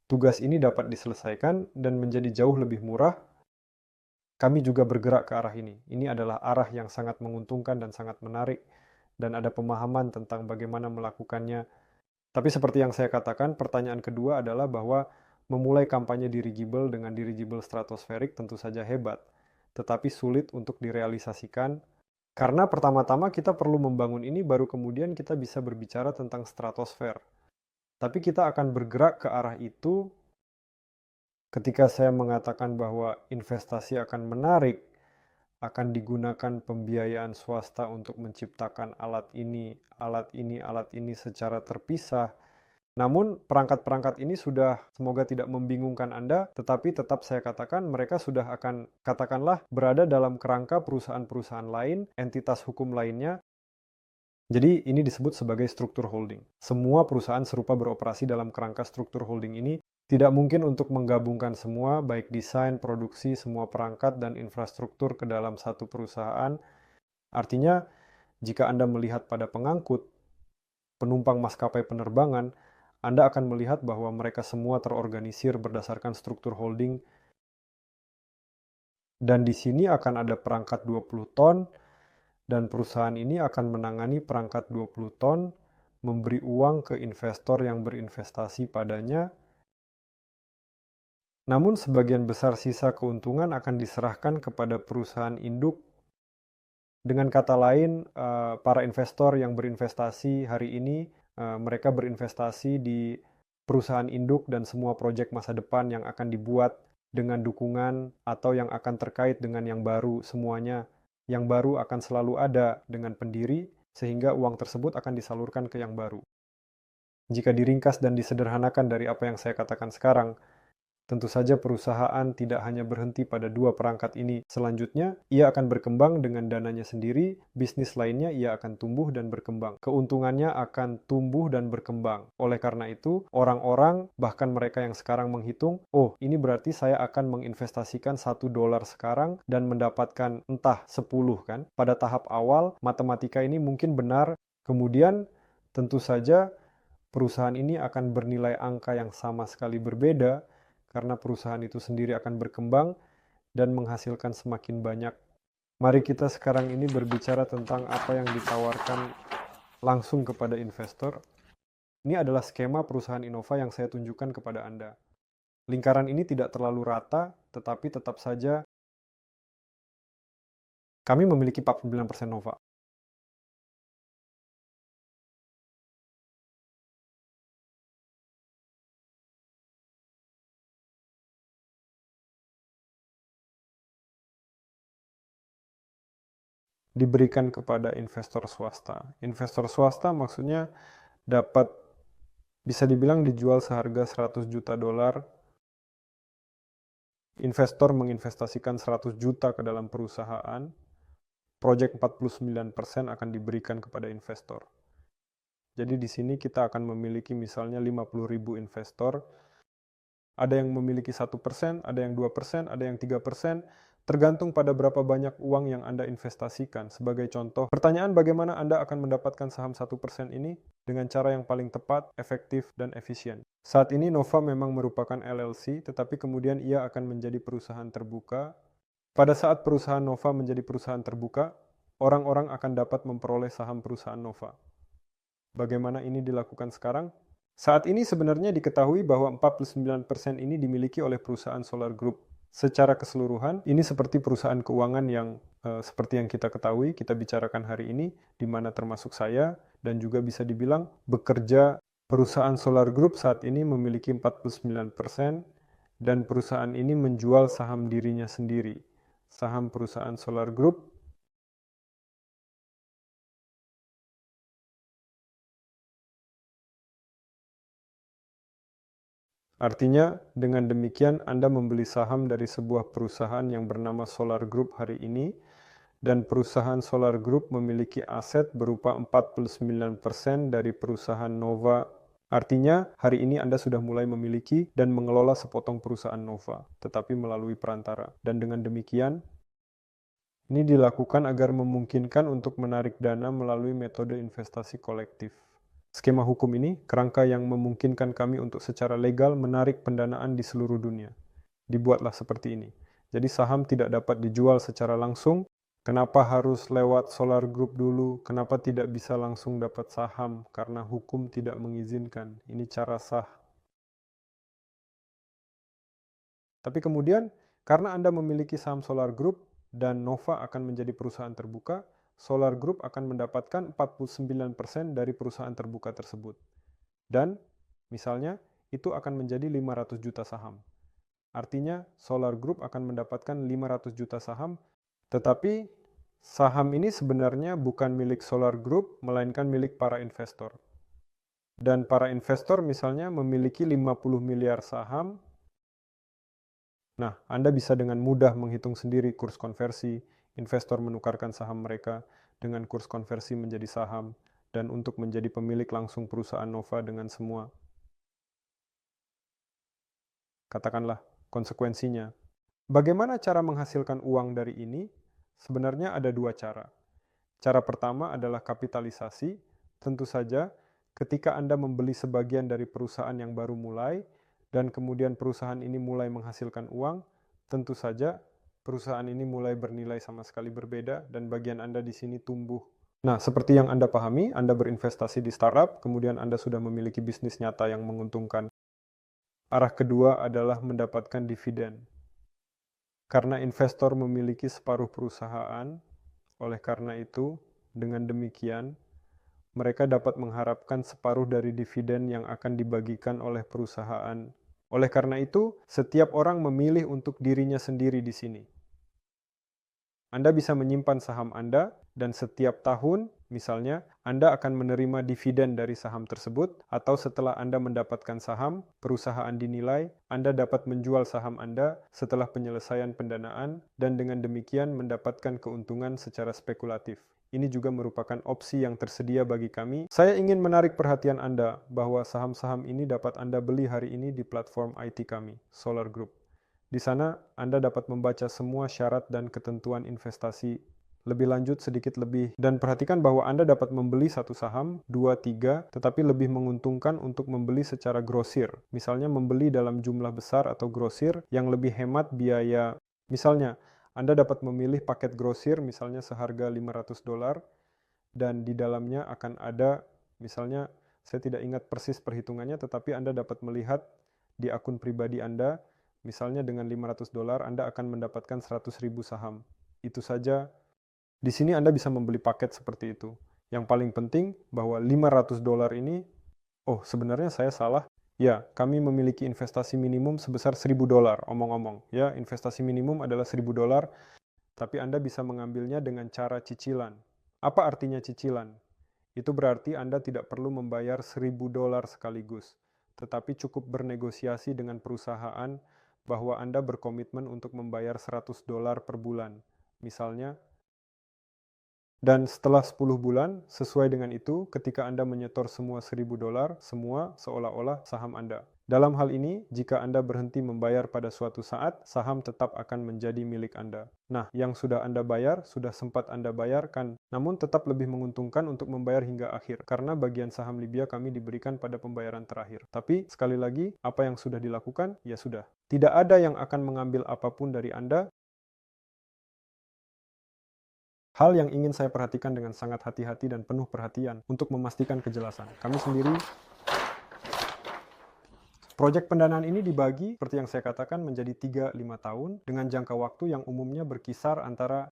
tugas ini dapat diselesaikan dan menjadi jauh lebih murah. Kami juga bergerak ke arah ini. Ini adalah arah yang sangat menguntungkan dan sangat menarik, dan ada pemahaman tentang bagaimana melakukannya. Tapi seperti yang saya katakan, pertanyaan kedua adalah bahwa memulai kampanye dirigible dengan dirigible stratosferik tentu saja hebat, tetapi sulit untuk direalisasikan. Karena pertama-tama kita perlu membangun ini, baru kemudian kita bisa berbicara tentang stratosfer. Tapi kita akan bergerak ke arah itu ketika saya mengatakan bahwa investasi akan menarik, akan digunakan pembiayaan swasta untuk menciptakan alat ini, alat ini, alat ini secara terpisah. Namun perangkat-perangkat ini sudah, semoga tidak membingungkan Anda, tetapi tetap saya katakan mereka sudah akan, katakanlah, berada dalam kerangka perusahaan-perusahaan lain, entitas hukum lainnya. Jadi ini disebut sebagai struktur holding. Semua perusahaan serupa beroperasi dalam kerangka struktur holding ini. Tidak mungkin untuk menggabungkan semua, baik desain, produksi, semua perangkat, dan infrastruktur ke dalam satu perusahaan. Artinya, jika Anda melihat pada pengangkut, penumpang maskapai penerbangan, Anda akan melihat bahwa mereka semua terorganisir berdasarkan struktur holding. Dan di sini akan ada perangkat 20 ton, dan perusahaan ini akan menangani perangkat 20 ton, memberi uang ke investor yang berinvestasi padanya. Namun sebagian besar sisa keuntungan akan diserahkan kepada perusahaan induk. Dengan kata lain, para investor yang berinvestasi hari ini, mereka berinvestasi di perusahaan induk dan semua proyek masa depan yang akan dibuat dengan dukungan atau yang akan terkait dengan yang baru semuanya. Yang baru akan selalu ada dengan pendiri, sehingga uang tersebut akan disalurkan ke yang baru. Jika diringkas dan disederhanakan dari apa yang saya katakan sekarang, tentu saja perusahaan tidak hanya berhenti pada dua perangkat ini. Selanjutnya, ia akan berkembang dengan dananya sendiri, bisnis lainnya ia akan tumbuh dan berkembang. Keuntungannya akan tumbuh dan berkembang. Oleh karena itu, orang-orang, bahkan mereka yang sekarang menghitung, oh ini berarti saya akan menginvestasikan $1 sekarang dan mendapatkan entah 10 kan. Pada tahap awal, matematika ini mungkin benar, kemudian tentu saja perusahaan ini akan bernilai angka yang sama sekali berbeda, karena perusahaan itu sendiri akan berkembang dan menghasilkan semakin banyak. Mari kita sekarang ini berbicara tentang apa yang ditawarkan langsung kepada investor. Ini adalah skema perusahaan Innova yang saya tunjukkan kepada Anda. Lingkaran ini tidak terlalu rata, tetapi tetap saja kami memiliki 49% Nova. Diberikan kepada investor swasta. Investor swasta maksudnya dapat, bisa dibilang dijual seharga $100 juta. Investor menginvestasikan 100 juta ke dalam perusahaan. Proyek 49% akan diberikan kepada investor. Jadi di sini kita akan memiliki misalnya 50.000 investor. Ada yang memiliki 1%, ada yang 2%, ada yang 3%, tergantung pada berapa banyak uang yang Anda investasikan. Sebagai contoh, pertanyaan bagaimana Anda akan mendapatkan saham 1% ini dengan cara yang paling tepat, efektif, dan efisien. Saat ini Nova memang merupakan LLC, tetapi kemudian ia akan menjadi perusahaan terbuka. Pada saat perusahaan Nova menjadi perusahaan terbuka, orang-orang akan dapat memperoleh saham perusahaan Nova. Bagaimana ini dilakukan sekarang? Saat ini sebenarnya diketahui bahwa 49% ini dimiliki oleh perusahaan Solar Group. Secara keseluruhan, ini seperti perusahaan keuangan yang seperti yang kita ketahui, kita bicarakan hari ini, di mana termasuk saya, dan juga bisa dibilang bekerja perusahaan Solar Group saat ini memiliki 49%, dan perusahaan ini menjual saham dirinya sendiri. Saham perusahaan Solar Group artinya, dengan demikian Anda membeli saham dari sebuah perusahaan yang bernama Solar Group hari ini, dan perusahaan Solar Group memiliki aset berupa 49% dari perusahaan Nova. Artinya, hari ini Anda sudah mulai memiliki dan mengelola sepotong perusahaan Nova, tetapi melalui perantara. Dan dengan demikian, ini dilakukan agar memungkinkan untuk menarik dana melalui metode investasi kolektif. Skema hukum ini kerangka yang memungkinkan kami untuk secara legal menarik pendanaan di seluruh dunia. Dibuatlah seperti ini. Jadi saham tidak dapat dijual secara langsung. Kenapa harus lewat Solar Group dulu? Kenapa tidak bisa langsung dapat saham? Karena hukum tidak mengizinkan. Ini cara sah. Tapi kemudian, karena Anda memiliki saham Solar Group dan Nova akan menjadi perusahaan terbuka, Solar Group akan mendapatkan 49% dari perusahaan terbuka tersebut. Dan, misalnya, itu akan menjadi 500 juta saham. Artinya, Solar Group akan mendapatkan 500 juta saham, tetapi saham ini sebenarnya bukan milik Solar Group, melainkan milik para investor. Dan para investor misalnya memiliki 50 miliar saham. Nah, Anda bisa dengan mudah menghitung sendiri kurs konversi, investor menukarkan saham mereka dengan kurs konversi menjadi saham, dan untuk menjadi pemilik langsung perusahaan Nova dengan semua, katakanlah, konsekuensinya. Bagaimana cara menghasilkan uang dari ini? Sebenarnya ada dua cara. Cara pertama adalah kapitalisasi. Tentu saja, ketika Anda membeli sebagian dari perusahaan yang baru mulai, dan kemudian perusahaan ini mulai menghasilkan uang, tentu saja perusahaan ini mulai bernilai sama sekali berbeda, dan bagian Anda di sini tumbuh. Nah, seperti yang Anda pahami, Anda berinvestasi di startup, kemudian Anda sudah memiliki bisnis nyata yang menguntungkan. Arah kedua adalah mendapatkan dividen. Karena investor memiliki separuh perusahaan, oleh karena itu, dengan demikian, mereka dapat mengharapkan separuh dari dividen yang akan dibagikan oleh perusahaan. Oleh karena itu, setiap orang memilih untuk dirinya sendiri di sini. Anda bisa menyimpan saham Anda, dan setiap tahun, misalnya, Anda akan menerima dividen dari saham tersebut, atau setelah Anda mendapatkan saham, perusahaan dinilai, Anda dapat menjual saham Anda setelah penyelesaian pendanaan, dan dengan demikian mendapatkan keuntungan secara spekulatif. Ini juga merupakan opsi yang tersedia bagi kami. Saya ingin menarik perhatian Anda bahwa saham-saham ini dapat Anda beli hari ini di platform IT kami, Solar Group. Di sana, Anda dapat membaca semua syarat dan ketentuan investasi lebih lanjut sedikit lebih. Dan perhatikan bahwa Anda dapat membeli satu saham, 2, 3, tetapi lebih menguntungkan untuk membeli secara grosir. Misalnya membeli dalam jumlah besar atau grosir yang lebih hemat biaya. Misalnya, Anda dapat memilih paket grosir misalnya seharga $500, dan di dalamnya akan ada, misalnya, saya tidak ingat persis perhitungannya, tetapi Anda dapat melihat di akun pribadi Anda, misalnya dengan $500, Anda akan mendapatkan 100.000 saham. Itu saja. Di sini Anda bisa membeli paket seperti itu. Yang paling penting bahwa $500 ini, oh sebenarnya saya salah. Ya, kami memiliki investasi minimum sebesar $1.000, omong-omong. Ya, investasi minimum adalah $1.000, tapi Anda bisa mengambilnya dengan cara cicilan. Apa artinya cicilan? Itu berarti Anda tidak perlu membayar $1.000 sekaligus, tetapi cukup bernegosiasi dengan perusahaan bahwa Anda berkomitmen untuk membayar $100 per bulan. Misalnya, dan setelah 10 bulan, sesuai dengan itu, ketika Anda menyetor semua $1.000, semua seolah-olah saham Anda. Dalam hal ini, jika Anda berhenti membayar pada suatu saat, saham tetap akan menjadi milik Anda. Nah, yang sudah Anda bayar, sudah sempat Anda bayarkan, namun tetap lebih menguntungkan untuk membayar hingga akhir, karena bagian saham Libya kami diberikan pada pembayaran terakhir. Tapi, sekali lagi, apa yang sudah dilakukan, ya sudah. Tidak ada yang akan mengambil apapun dari Anda. hal yang ingin saya perhatikan dengan sangat hati-hati dan penuh perhatian untuk memastikan kejelasan. Kami sendiri, proyek pendanaan ini dibagi, seperti yang saya katakan, menjadi 3-5 tahun dengan jangka waktu yang umumnya berkisar antara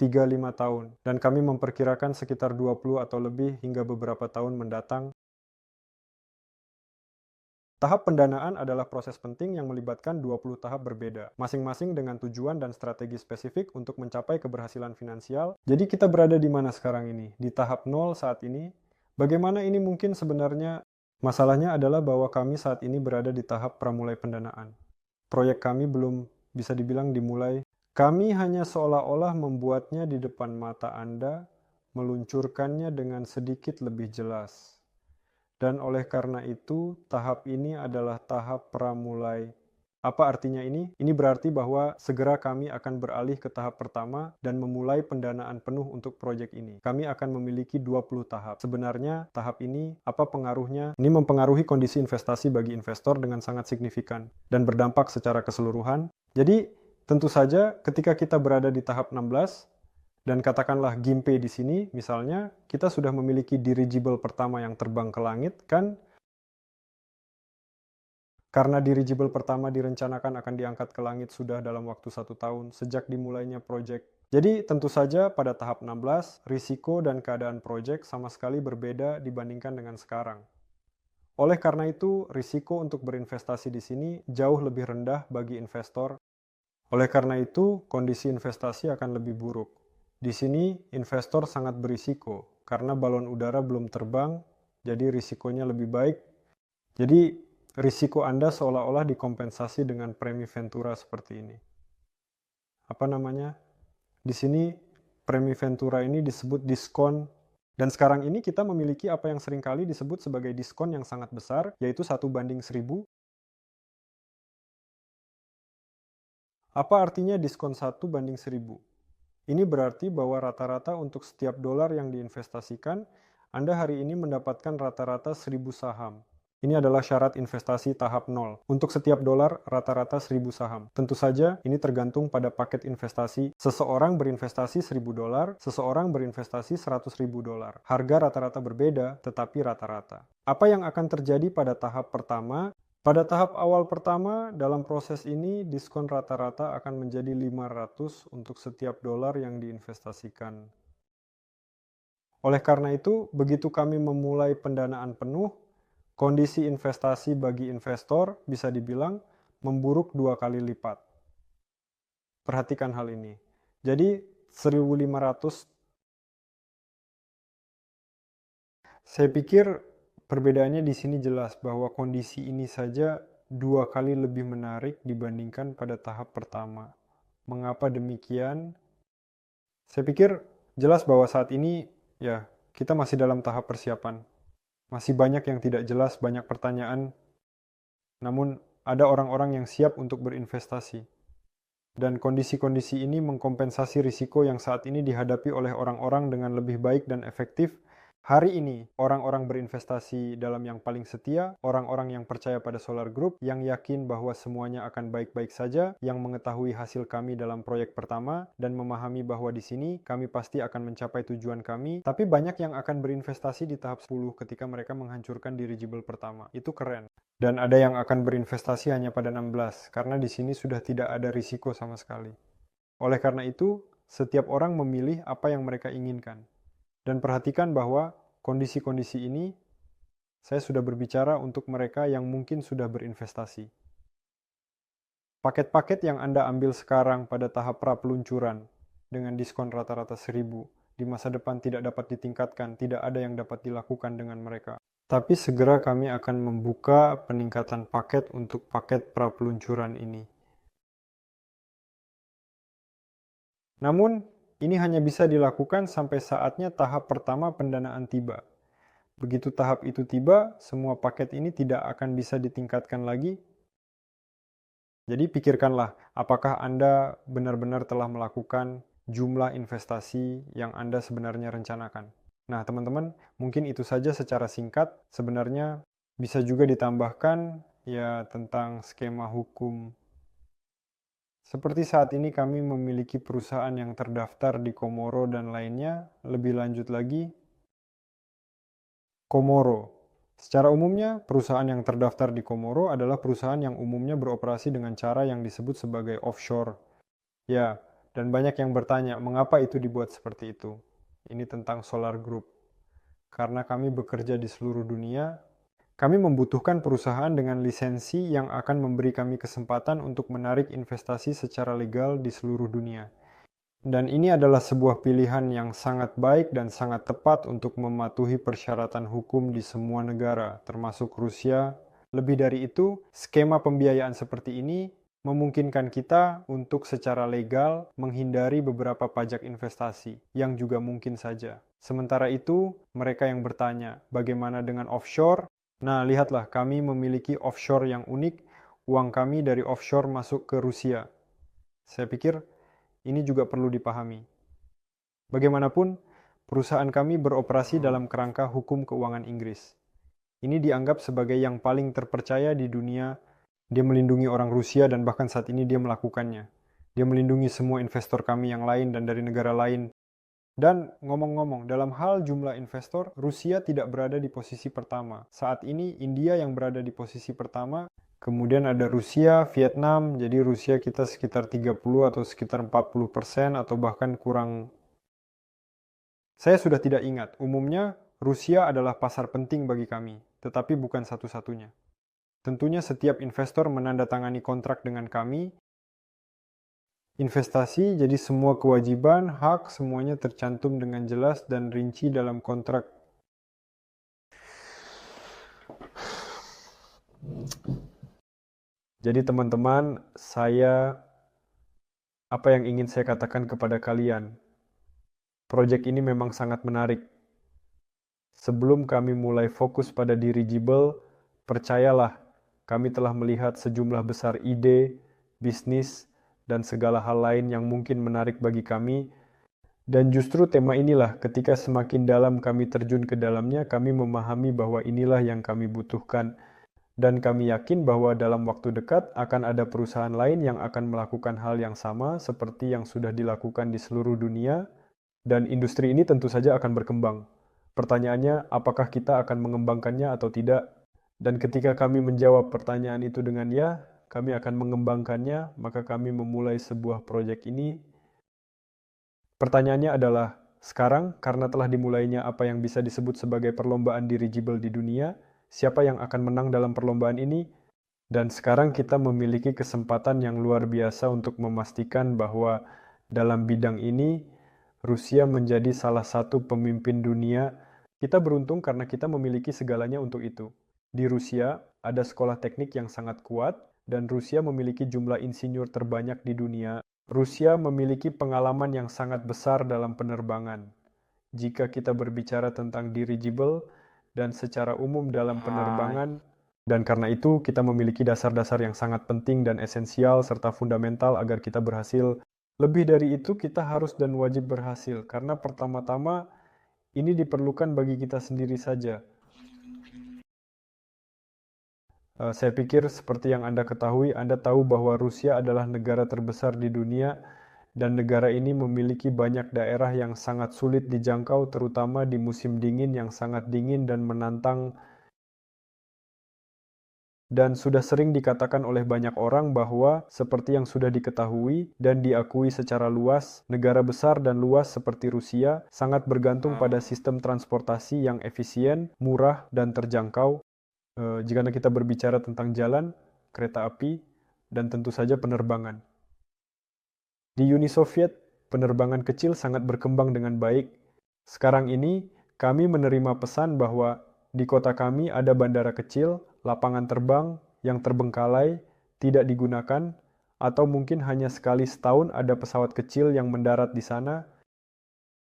3-5 tahun. Dan kami memperkirakan sekitar 20 atau lebih hingga beberapa tahun mendatang. Tahap pendanaan adalah proses penting yang melibatkan 20 tahap berbeda, masing-masing dengan tujuan dan strategi spesifik untuk mencapai keberhasilan finansial. Jadi kita berada di mana sekarang ini? Di tahap 0 saat ini. Bagaimana ini mungkin sebenarnya? Masalahnya adalah bahwa kami saat ini berada di tahap pramulai pendanaan. Proyek kami belum bisa dibilang dimulai. Kami hanya seolah-olah membuatnya di depan mata Anda, meluncurkannya dengan sedikit lebih jelas. Dan oleh karena itu, tahap ini adalah tahap pramulai. Apa artinya ini? Ini berarti bahwa segera kami akan beralih ke tahap pertama dan memulai pendanaan penuh untuk proyek ini. Kami akan memiliki 20 tahap. Sebenarnya, tahap ini, apa pengaruhnya? Ini mempengaruhi kondisi investasi bagi investor dengan sangat signifikan dan berdampak secara keseluruhan. Jadi, tentu saja ketika kita berada di tahap 16, dan katakanlah Gimpe di sini, misalnya, kita sudah memiliki dirigible pertama yang terbang ke langit, kan? Karena dirigible pertama direncanakan akan diangkat ke langit sudah dalam waktu 1 tahun, sejak dimulainya proyek. Jadi, tentu saja pada tahap 16, risiko dan keadaan proyek sama sekali berbeda dibandingkan dengan sekarang. Oleh karena itu, risiko untuk berinvestasi di sini jauh lebih rendah bagi investor. Oleh karena itu, kondisi investasi akan lebih buruk. Di sini, investor sangat berisiko, karena balon udara belum terbang, jadi risikonya lebih baik. Jadi, risiko Anda seolah-olah dikompensasi dengan premi Ventura seperti ini. Apa namanya? Di sini, premi Ventura ini disebut diskon, dan sekarang ini kita memiliki apa yang seringkali disebut sebagai diskon yang sangat besar, yaitu 1:1000. Apa artinya diskon 1:1000? Ini berarti bahwa rata-rata untuk setiap dolar yang diinvestasikan, Anda hari ini mendapatkan rata-rata 1000 saham. Ini adalah syarat investasi tahap 0. Untuk setiap dolar, rata-rata 1000 saham. Tentu saja, ini tergantung pada paket investasi. Seseorang berinvestasi 1000 dolar, seseorang berinvestasi 100.000 dolar. Harga rata-rata berbeda, tetapi rata-rata. Apa yang akan terjadi pada tahap pertama? Pada tahap awal pertama, dalam proses ini, diskon rata-rata akan menjadi 500 untuk setiap dolar yang diinvestasikan. Oleh karena itu, begitu kami memulai pendanaan penuh, kondisi investasi bagi investor bisa dibilang memburuk 2 kali lipat. Perhatikan hal ini. Jadi, 1.500. Saya pikir perbedaannya di sini jelas bahwa kondisi ini saja 2 kali lebih menarik dibandingkan pada tahap pertama. Mengapa demikian? Saya pikir jelas bahwa saat ini ya kita masih dalam tahap persiapan. Masih banyak yang tidak jelas, banyak pertanyaan. Namun ada orang-orang yang siap untuk berinvestasi. Dan kondisi-kondisi ini mengkompensasi risiko yang saat ini dihadapi oleh orang-orang dengan lebih baik dan efektif. Hari ini, orang-orang berinvestasi dalam yang paling setia, orang-orang yang percaya pada Solar Group, yang yakin bahwa semuanya akan baik-baik saja, yang mengetahui hasil kami dalam proyek pertama, dan memahami bahwa di sini kami pasti akan mencapai tujuan kami, tapi banyak yang akan berinvestasi di tahap 10 ketika mereka menghancurkan dirigible pertama. Itu keren. Dan ada yang akan berinvestasi hanya pada 16, karena di sini sudah tidak ada risiko sama sekali. Oleh karena itu, setiap orang memilih apa yang mereka inginkan. Dan perhatikan bahwa kondisi-kondisi ini, saya sudah berbicara untuk mereka yang mungkin sudah berinvestasi. Paket-paket yang Anda ambil sekarang pada tahap pra-peluncuran, dengan diskon rata-rata 1000, di masa depan tidak dapat ditingkatkan, tidak ada yang dapat dilakukan dengan mereka. Tapi segera kami akan membuka peningkatan paket untuk paket pra-peluncuran ini. Namun, ini hanya bisa dilakukan sampai saatnya tahap pertama pendanaan tiba. Begitu tahap itu tiba, semua paket ini tidak akan bisa ditingkatkan lagi. Jadi pikirkanlah, apakah Anda benar-benar telah melakukan jumlah investasi yang Anda sebenarnya rencanakan. Nah, teman-teman, mungkin itu saja secara singkat. Sebenarnya bisa juga ditambahkan ya tentang skema hukum Seperti saat ini kami memiliki perusahaan yang terdaftar di Komoro dan lainnya. Lebih lanjut lagi, Komoro. Secara umumnya, perusahaan yang terdaftar di Komoro adalah perusahaan yang umumnya beroperasi dengan cara yang disebut sebagai offshore. Ya, dan banyak yang bertanya, mengapa itu dibuat seperti itu? Ini tentang Solar Group. Karena kami bekerja di seluruh dunia, kami membutuhkan perusahaan dengan lisensi yang akan memberi kami kesempatan untuk menarik investasi secara legal di seluruh dunia. Dan ini adalah sebuah pilihan yang sangat baik dan sangat tepat untuk mematuhi persyaratan hukum di semua negara, termasuk Rusia. Lebih dari itu, skema pembiayaan seperti ini memungkinkan kita untuk secara legal menghindari beberapa pajak investasi yang juga mungkin saja. Sementara itu, mereka yang bertanya, bagaimana dengan offshore? Nah, lihatlah, kami memiliki offshore yang unik. Uang kami dari offshore masuk ke Rusia. Saya pikir ini juga perlu dipahami. Bagaimanapun, perusahaan kami beroperasi dalam kerangka hukum keuangan Inggris. Ini dianggap sebagai yang paling terpercaya di dunia. Dia melindungi orang Rusia dan bahkan saat ini dia melakukannya. Dia melindungi semua investor kami yang lain dan dari negara lain. Dan ngomong-ngomong, dalam hal jumlah investor, Rusia tidak berada di posisi pertama. Saat ini India yang berada di posisi pertama, kemudian ada Rusia, Vietnam, jadi Rusia kita sekitar 30 atau sekitar 40% atau bahkan kurang. Saya sudah tidak ingat, umumnya Rusia adalah pasar penting bagi kami, tetapi bukan satu-satunya. Tentunya setiap investor menandatangani kontrak dengan kami. Investasi, jadi semua kewajiban, hak, semuanya tercantum dengan jelas dan rinci dalam kontrak. Jadi teman-teman, apa yang ingin saya katakan kepada kalian, proyek ini memang sangat menarik. Sebelum kami mulai fokus pada dirigible, percayalah, kami telah melihat sejumlah besar ide, bisnis, dan segala hal lain yang mungkin menarik bagi kami. Dan justru tema inilah, ketika semakin dalam kami terjun ke dalamnya, kami memahami bahwa inilah yang kami butuhkan. Dan kami yakin bahwa dalam waktu dekat akan ada perusahaan lain yang akan melakukan hal yang sama seperti yang sudah dilakukan di seluruh dunia. Dan industri ini tentu saja akan berkembang. Pertanyaannya, apakah kita akan mengembangkannya atau tidak? Dan ketika kami menjawab pertanyaan itu dengan ya, kami akan mengembangkannya, maka kami memulai sebuah proyek ini. Pertanyaannya adalah, sekarang karena telah dimulainya apa yang bisa disebut sebagai perlombaan dirigible di dunia, siapa yang akan menang dalam perlombaan ini? Dan sekarang kita memiliki kesempatan yang luar biasa untuk memastikan bahwa dalam bidang ini, Rusia menjadi salah satu pemimpin dunia. Kita beruntung karena kita memiliki segalanya untuk itu. Di Rusia, ada sekolah teknik yang sangat kuat, dan Rusia memiliki jumlah insinyur terbanyak di dunia. Rusia memiliki pengalaman yang sangat besar dalam penerbangan. Jika kita berbicara tentang dirigible, dan secara umum dalam penerbangan, dan karena itu kita memiliki dasar-dasar yang sangat penting dan esensial serta fundamental agar kita berhasil. Lebih dari itu, kita harus dan wajib berhasil, karena pertama-tama ini diperlukan bagi kita sendiri saja. Saya pikir seperti yang Anda ketahui, Anda tahu bahwa Rusia adalah negara terbesar di dunia, dan negara ini memiliki banyak daerah yang sangat sulit dijangkau, terutama di musim dingin yang sangat dingin dan menantang. Dan sudah sering dikatakan oleh banyak orang bahwa, seperti yang sudah diketahui dan diakui secara luas, negara besar dan luas seperti Rusia sangat bergantung pada sistem transportasi yang efisien, murah, dan terjangkau. Jika kita berbicara tentang jalan, kereta api, dan tentu saja penerbangan. Di Uni Soviet, penerbangan kecil sangat berkembang dengan baik. Sekarang ini, kami menerima pesan bahwa di kota kami ada bandara kecil, lapangan terbang yang terbengkalai, tidak digunakan, atau mungkin hanya sekali setahun ada pesawat kecil yang mendarat di sana,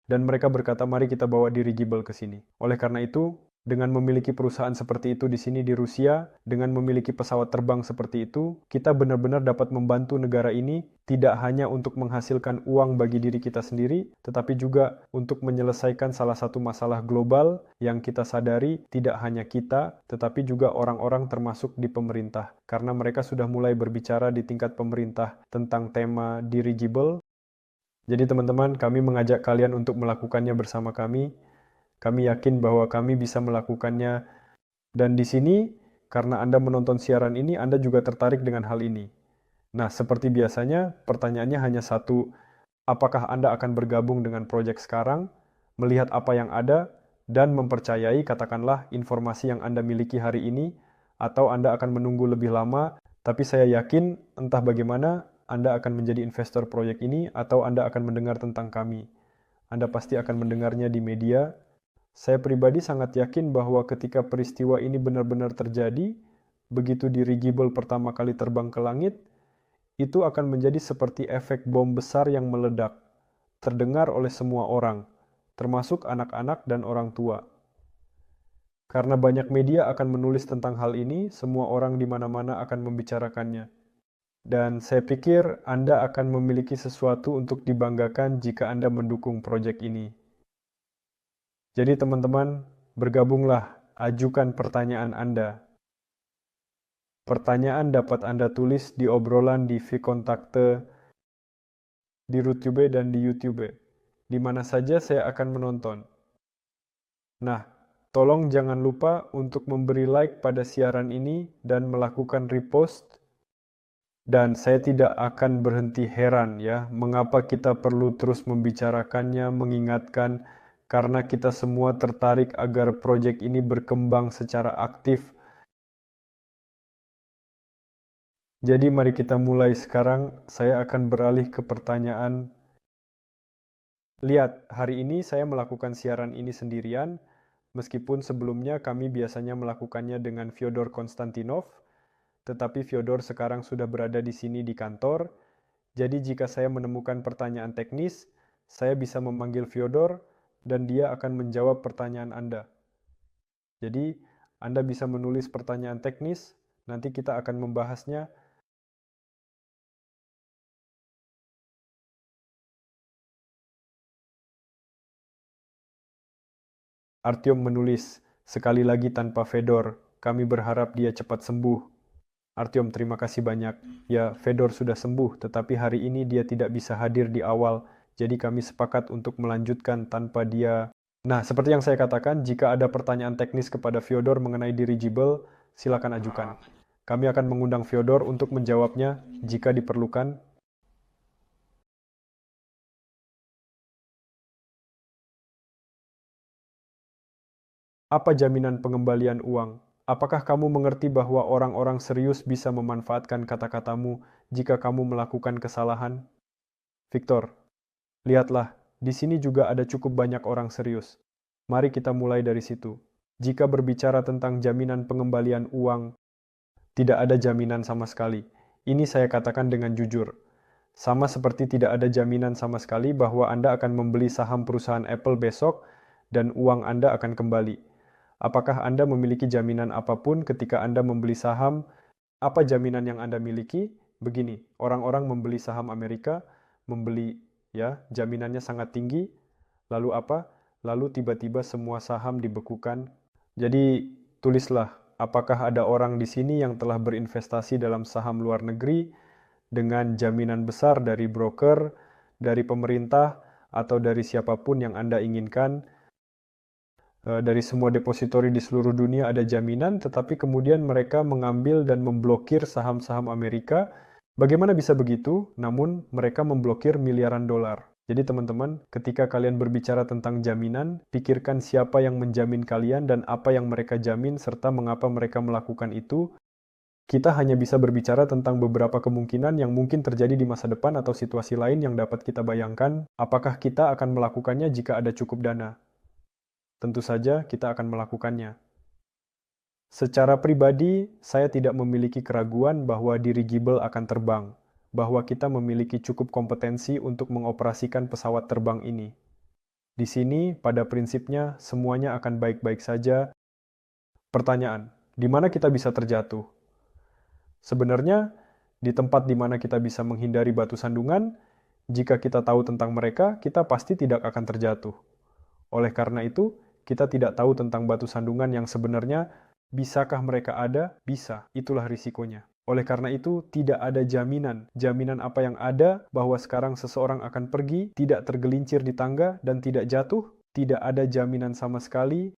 dan mereka berkata, mari kita bawa dirigible ke sini. Oleh karena itu, Dengan memiliki perusahaan seperti itu di sini di Rusia, dengan memiliki pesawat terbang seperti itu, kita benar-benar dapat membantu negara ini tidak hanya untuk menghasilkan uang bagi diri kita sendiri, tetapi juga untuk menyelesaikan salah satu masalah global yang kita sadari tidak hanya kita, tetapi juga orang-orang termasuk di pemerintah. Karena mereka sudah mulai berbicara di tingkat pemerintah tentang tema dirigible. Jadi teman-teman, kami mengajak kalian untuk melakukannya bersama kami. Kami yakin bahwa kami bisa melakukannya, dan di sini, karena Anda menonton siaran ini, Anda juga tertarik dengan hal ini. Nah, seperti biasanya, pertanyaannya hanya satu, apakah Anda akan bergabung dengan proyek sekarang, melihat apa yang ada, dan mempercayai, katakanlah, informasi yang Anda miliki hari ini, atau Anda akan menunggu lebih lama, tapi saya yakin, entah bagaimana, Anda akan menjadi investor proyek ini, atau Anda akan mendengar tentang kami. Anda pasti akan mendengarnya di media. Saya pribadi sangat yakin bahwa ketika peristiwa ini benar-benar terjadi, begitu dirigible pertama kali terbang ke langit, itu akan menjadi seperti efek bom besar yang meledak, terdengar oleh semua orang, termasuk anak-anak dan orang tua. Karena banyak media akan menulis tentang hal ini, semua orang di mana-mana akan membicarakannya. Dan saya pikir Anda akan memiliki sesuatu untuk dibanggakan jika Anda mendukung proyek ini. Jadi teman-teman, bergabunglah, ajukan pertanyaan Anda. Pertanyaan dapat Anda tulis di obrolan di Vkontakte, di Rutube dan di YouTube. Di mana saja saya akan menonton. Nah, tolong jangan lupa untuk memberi like pada siaran ini dan melakukan repost. Dan saya tidak akan berhenti heran ya, mengapa kita perlu terus membicarakannya, mengingatkan, karena kita semua tertarik agar proyek ini berkembang secara aktif. Jadi mari kita mulai sekarang. Saya akan beralih ke pertanyaan. Lihat, hari ini saya melakukan siaran ini sendirian, meskipun sebelumnya kami biasanya melakukannya dengan Fyodor Konstantinov, tetapi Fyodor sekarang sudah berada di sini di kantor. Jadi jika saya menemukan pertanyaan teknis, saya bisa memanggil Fyodor dan dia akan menjawab pertanyaan Anda. Jadi, Anda bisa menulis pertanyaan teknis, nanti kita akan membahasnya. Artyom menulis, sekali lagi tanpa Fedor, kami berharap dia cepat sembuh. Artyom, terima kasih banyak. Ya, Fedor sudah sembuh, tetapi hari ini dia tidak bisa hadir di awal, jadi kami sepakat untuk melanjutkan tanpa dia. Nah, seperti yang saya katakan, jika ada pertanyaan teknis kepada Fyodor mengenai dirigible, silakan ajukan. Kami akan mengundang Fyodor untuk menjawabnya jika diperlukan. Apa jaminan pengembalian uang? Apakah kamu mengerti bahwa orang-orang serius bisa memanfaatkan kata-katamu jika kamu melakukan kesalahan? Victor, lihatlah, di sini juga ada cukup banyak orang serius. Mari kita mulai dari situ. Jika berbicara tentang jaminan pengembalian uang, tidak ada jaminan sama sekali. Ini saya katakan dengan jujur. Sama seperti tidak ada jaminan sama sekali bahwa Anda akan membeli saham perusahaan Apple besok dan uang Anda akan kembali. Apakah Anda memiliki jaminan apapun ketika Anda membeli saham? Apa jaminan yang Anda miliki? Begini, orang-orang membeli saham Amerika, membeli, ya, jaminannya sangat tinggi. Lalu apa? Lalu tiba-tiba semua saham dibekukan. Jadi, tulislah, apakah ada orang di sini yang telah berinvestasi dalam saham luar negeri dengan jaminan besar dari broker, dari pemerintah, atau dari siapapun yang Anda inginkan? Dari semua depositori di seluruh dunia ada jaminan, tetapi kemudian mereka mengambil dan memblokir saham-saham Amerika. Bagaimana bisa begitu? Namun mereka memblokir miliaran dolar. Jadi teman-teman, ketika kalian berbicara tentang jaminan, pikirkan siapa yang menjamin kalian dan apa yang mereka jamin serta mengapa mereka melakukan itu. Kita hanya bisa berbicara tentang beberapa kemungkinan yang mungkin terjadi di masa depan atau situasi lain yang dapat kita bayangkan. Apakah kita akan melakukannya jika ada cukup dana? Tentu saja kita akan melakukannya. Secara pribadi, saya tidak memiliki keraguan bahwa dirigible akan terbang, bahwa kita memiliki cukup kompetensi untuk mengoperasikan pesawat terbang ini. Di sini, pada prinsipnya, semuanya akan baik-baik saja. Pertanyaan, di mana kita bisa terjatuh? Sebenarnya, di tempat di mana kita bisa menghindari batu sandungan, jika kita tahu tentang mereka, kita pasti tidak akan terjatuh. Oleh karena itu, kita tidak tahu tentang batu sandungan yang sebenarnya. Bisakah mereka ada? Bisa. Itulah risikonya. Oleh karena itu, tidak ada jaminan. Jaminan apa yang ada bahwa sekarang seseorang akan pergi, tidak tergelincir di tangga, dan tidak jatuh? Tidak ada jaminan sama sekali.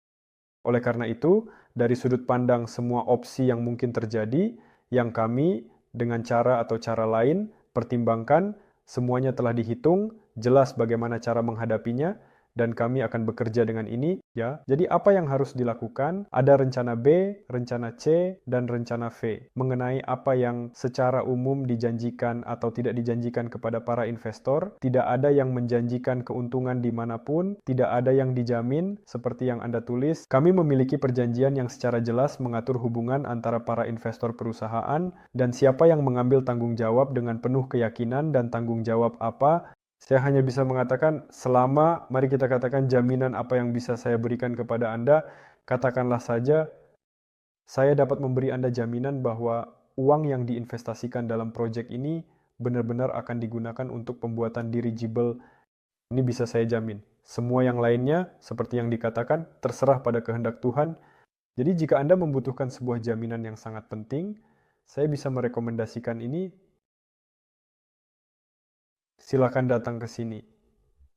Oleh karena itu, dari sudut pandang semua opsi yang mungkin terjadi, yang kami dengan cara atau cara lain pertimbangkan, semuanya telah dihitung, jelas bagaimana cara menghadapinya, dan kami akan bekerja dengan ini, ya. Jadi apa yang harus dilakukan? Ada rencana B, rencana C, dan rencana V mengenai apa yang secara umum dijanjikan atau tidak dijanjikan kepada para investor. Tidak ada yang menjanjikan keuntungan dimanapun, tidak ada yang dijamin seperti yang Anda tulis. Kami memiliki perjanjian yang secara jelas mengatur hubungan antara para investor perusahaan dan siapa yang mengambil tanggung jawab dengan penuh keyakinan dan tanggung jawab apa. Saya hanya bisa mengatakan selama, mari kita katakan jaminan apa yang bisa saya berikan kepada Anda, katakanlah saja, saya dapat memberi Anda jaminan bahwa uang yang diinvestasikan dalam proyek ini benar-benar akan digunakan untuk pembuatan dirigible. Ini bisa saya jamin. Semua yang lainnya, seperti yang dikatakan, terserah pada kehendak Tuhan. Jadi jika Anda membutuhkan sebuah jaminan yang sangat penting, saya bisa merekomendasikan ini. Silakan datang ke sini.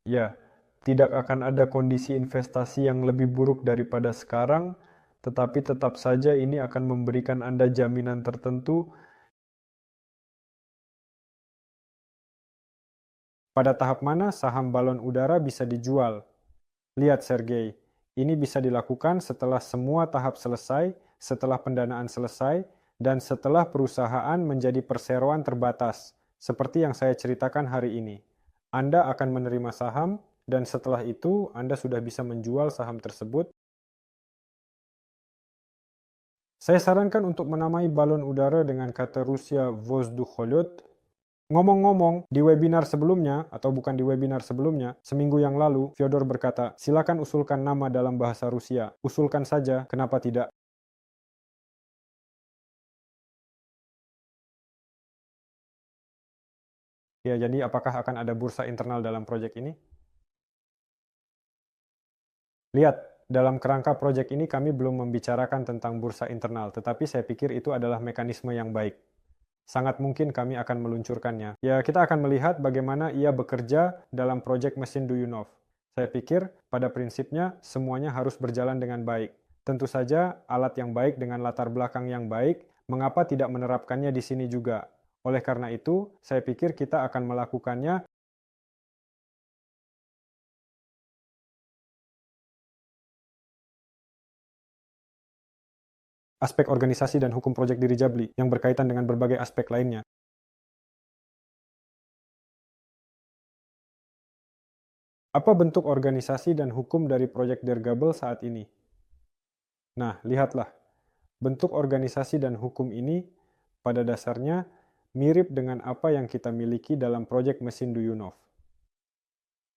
Ya, tidak akan ada kondisi investasi yang lebih buruk daripada sekarang, tetapi tetap saja ini akan memberikan Anda jaminan tertentu. Pada tahap mana saham balon udara bisa dijual? Lihat Sergei, ini bisa dilakukan setelah semua tahap selesai, setelah pendanaan selesai, dan setelah perusahaan menjadi perseroan terbatas, seperti yang saya ceritakan hari ini. Anda akan menerima saham, dan setelah itu Anda sudah bisa menjual saham tersebut. Saya sarankan untuk menamai balon udara dengan kata Rusia Vozdukholyot. Ngomong-ngomong, di webinar sebelumnya, atau bukan di webinar sebelumnya, seminggu yang lalu, Fyodor berkata, silakan usulkan nama dalam bahasa Rusia. Usulkan saja, kenapa tidak? Ya, jadi apakah akan ada bursa internal dalam proyek ini? Lihat, dalam kerangka proyek ini kami belum membicarakan tentang bursa internal, tetapi saya pikir itu adalah mekanisme yang baik. Sangat mungkin kami akan meluncurkannya. Ya, kita akan melihat bagaimana ia bekerja dalam proyek mesin Duyunov. Saya pikir, pada prinsipnya, semuanya harus berjalan dengan baik. Tentu saja, alat yang baik dengan latar belakang yang baik, mengapa tidak menerapkannya di sini juga? Oleh karena itu, saya pikir kita akan melakukannya. Aspek organisasi dan hukum proyek Dirijabli yang berkaitan dengan berbagai aspek lainnya. Apa bentuk organisasi dan hukum dari proyek Dirgabel saat ini? Nah, lihatlah. Bentuk organisasi dan hukum ini pada dasarnya mirip dengan apa yang kita miliki dalam proyek mesin Duyunov.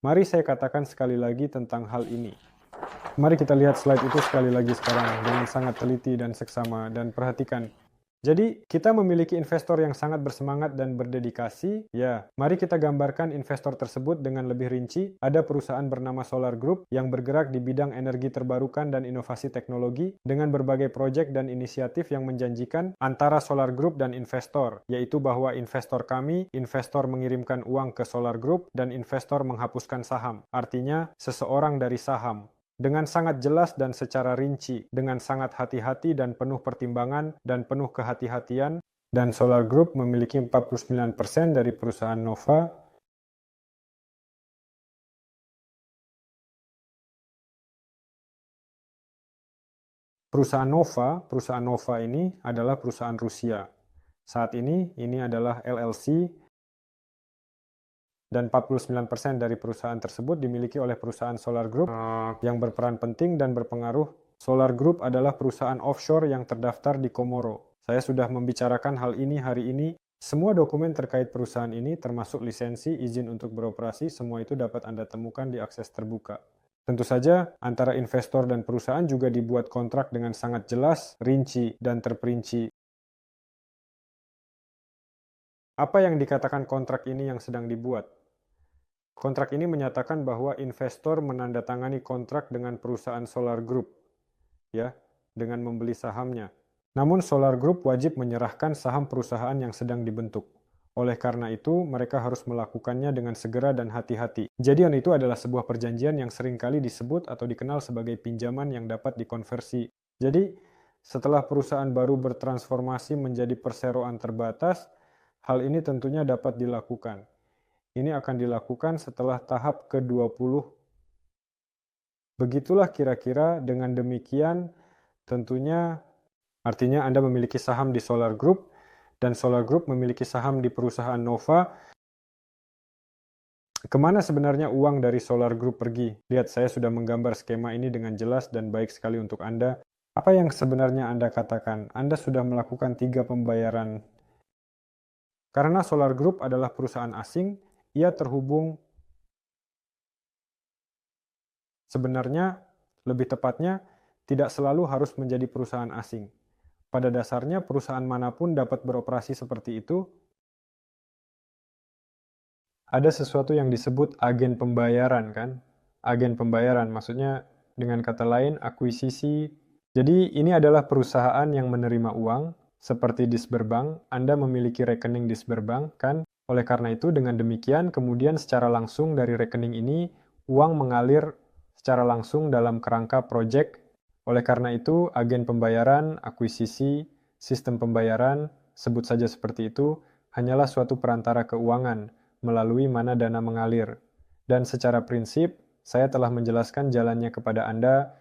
Mari saya katakan sekali lagi tentang hal ini. Mari kita lihat slide itu sekali lagi sekarang dengan sangat teliti dan seksama dan perhatikan. Jadi, kita memiliki investor yang sangat bersemangat dan berdedikasi. Ya, mari kita gambarkan investor tersebut dengan lebih rinci. Ada perusahaan bernama Solar Group yang bergerak di bidang energi terbarukan dan inovasi teknologi dengan berbagai proyek dan inisiatif yang menjanjikan antara Solar Group dan investor, yaitu bahwa investor kami, investor mengirimkan uang ke Solar Group dan investor menghapuskan saham. Artinya, seseorang dari saham. Dengan sangat jelas dan secara rinci, dengan sangat hati-hati dan penuh pertimbangan dan penuh kehati-hatian, dan Solar Group memiliki 49% dari perusahaan Nova. Perusahaan Nova ini adalah perusahaan Rusia. Saat ini adalah LLC, dan 49% dari perusahaan tersebut dimiliki oleh perusahaan Solar Group yang berperan penting dan berpengaruh. Solar Group adalah perusahaan offshore yang terdaftar di Komoro. Saya sudah membicarakan hal ini hari ini. Semua dokumen terkait perusahaan ini, termasuk lisensi, izin untuk beroperasi, semua itu dapat Anda temukan di akses terbuka. Tentu saja, antara investor dan perusahaan juga dibuat kontrak dengan sangat jelas, rinci, dan terperinci. Apa yang dikatakan kontrak ini yang sedang dibuat? Kontrak ini menyatakan bahwa investor menandatangani kontrak dengan perusahaan Solar Group, ya, dengan membeli sahamnya. Namun Solar Group wajib menyerahkan saham perusahaan yang sedang dibentuk. Oleh karena itu, mereka harus melakukannya dengan segera dan hati-hati. Jadian itu adalah sebuah perjanjian yang seringkali disebut atau dikenal sebagai pinjaman yang dapat dikonversi. Jadi, setelah perusahaan baru bertransformasi menjadi perseroan terbatas, hal ini tentunya dapat dilakukan. Ini akan dilakukan setelah tahap ke-20. Begitulah kira-kira. Dengan demikian, tentunya artinya Anda memiliki saham di Solar Group, dan Solar Group memiliki saham di perusahaan Nova. Kemana sebenarnya uang dari Solar Group pergi? Lihat, saya sudah menggambar skema ini dengan jelas dan baik sekali untuk Anda. Apa yang sebenarnya Anda katakan? Anda sudah melakukan 3 pembayaran. Karena Solar Group adalah perusahaan asing, ia terhubung. Sebenarnya, lebih tepatnya, tidak selalu harus menjadi perusahaan asing. Pada dasarnya, perusahaan manapun dapat beroperasi seperti itu. Ada sesuatu yang disebut agen pembayaran, kan? Agen pembayaran, maksudnya dengan kata lain, akuisisi. Jadi, ini adalah perusahaan yang menerima uang, seperti di Sberbank. Anda memiliki rekening di Sberbank, kan? Oleh karena itu, dengan demikian, kemudian secara langsung dari rekening ini, uang mengalir secara langsung dalam kerangka proyek. Oleh karena itu, agen pembayaran, akuisisi, sistem pembayaran, sebut saja seperti itu, hanyalah suatu perantara keuangan, melalui mana dana mengalir. Dan secara prinsip, saya telah menjelaskan jalannya kepada Anda.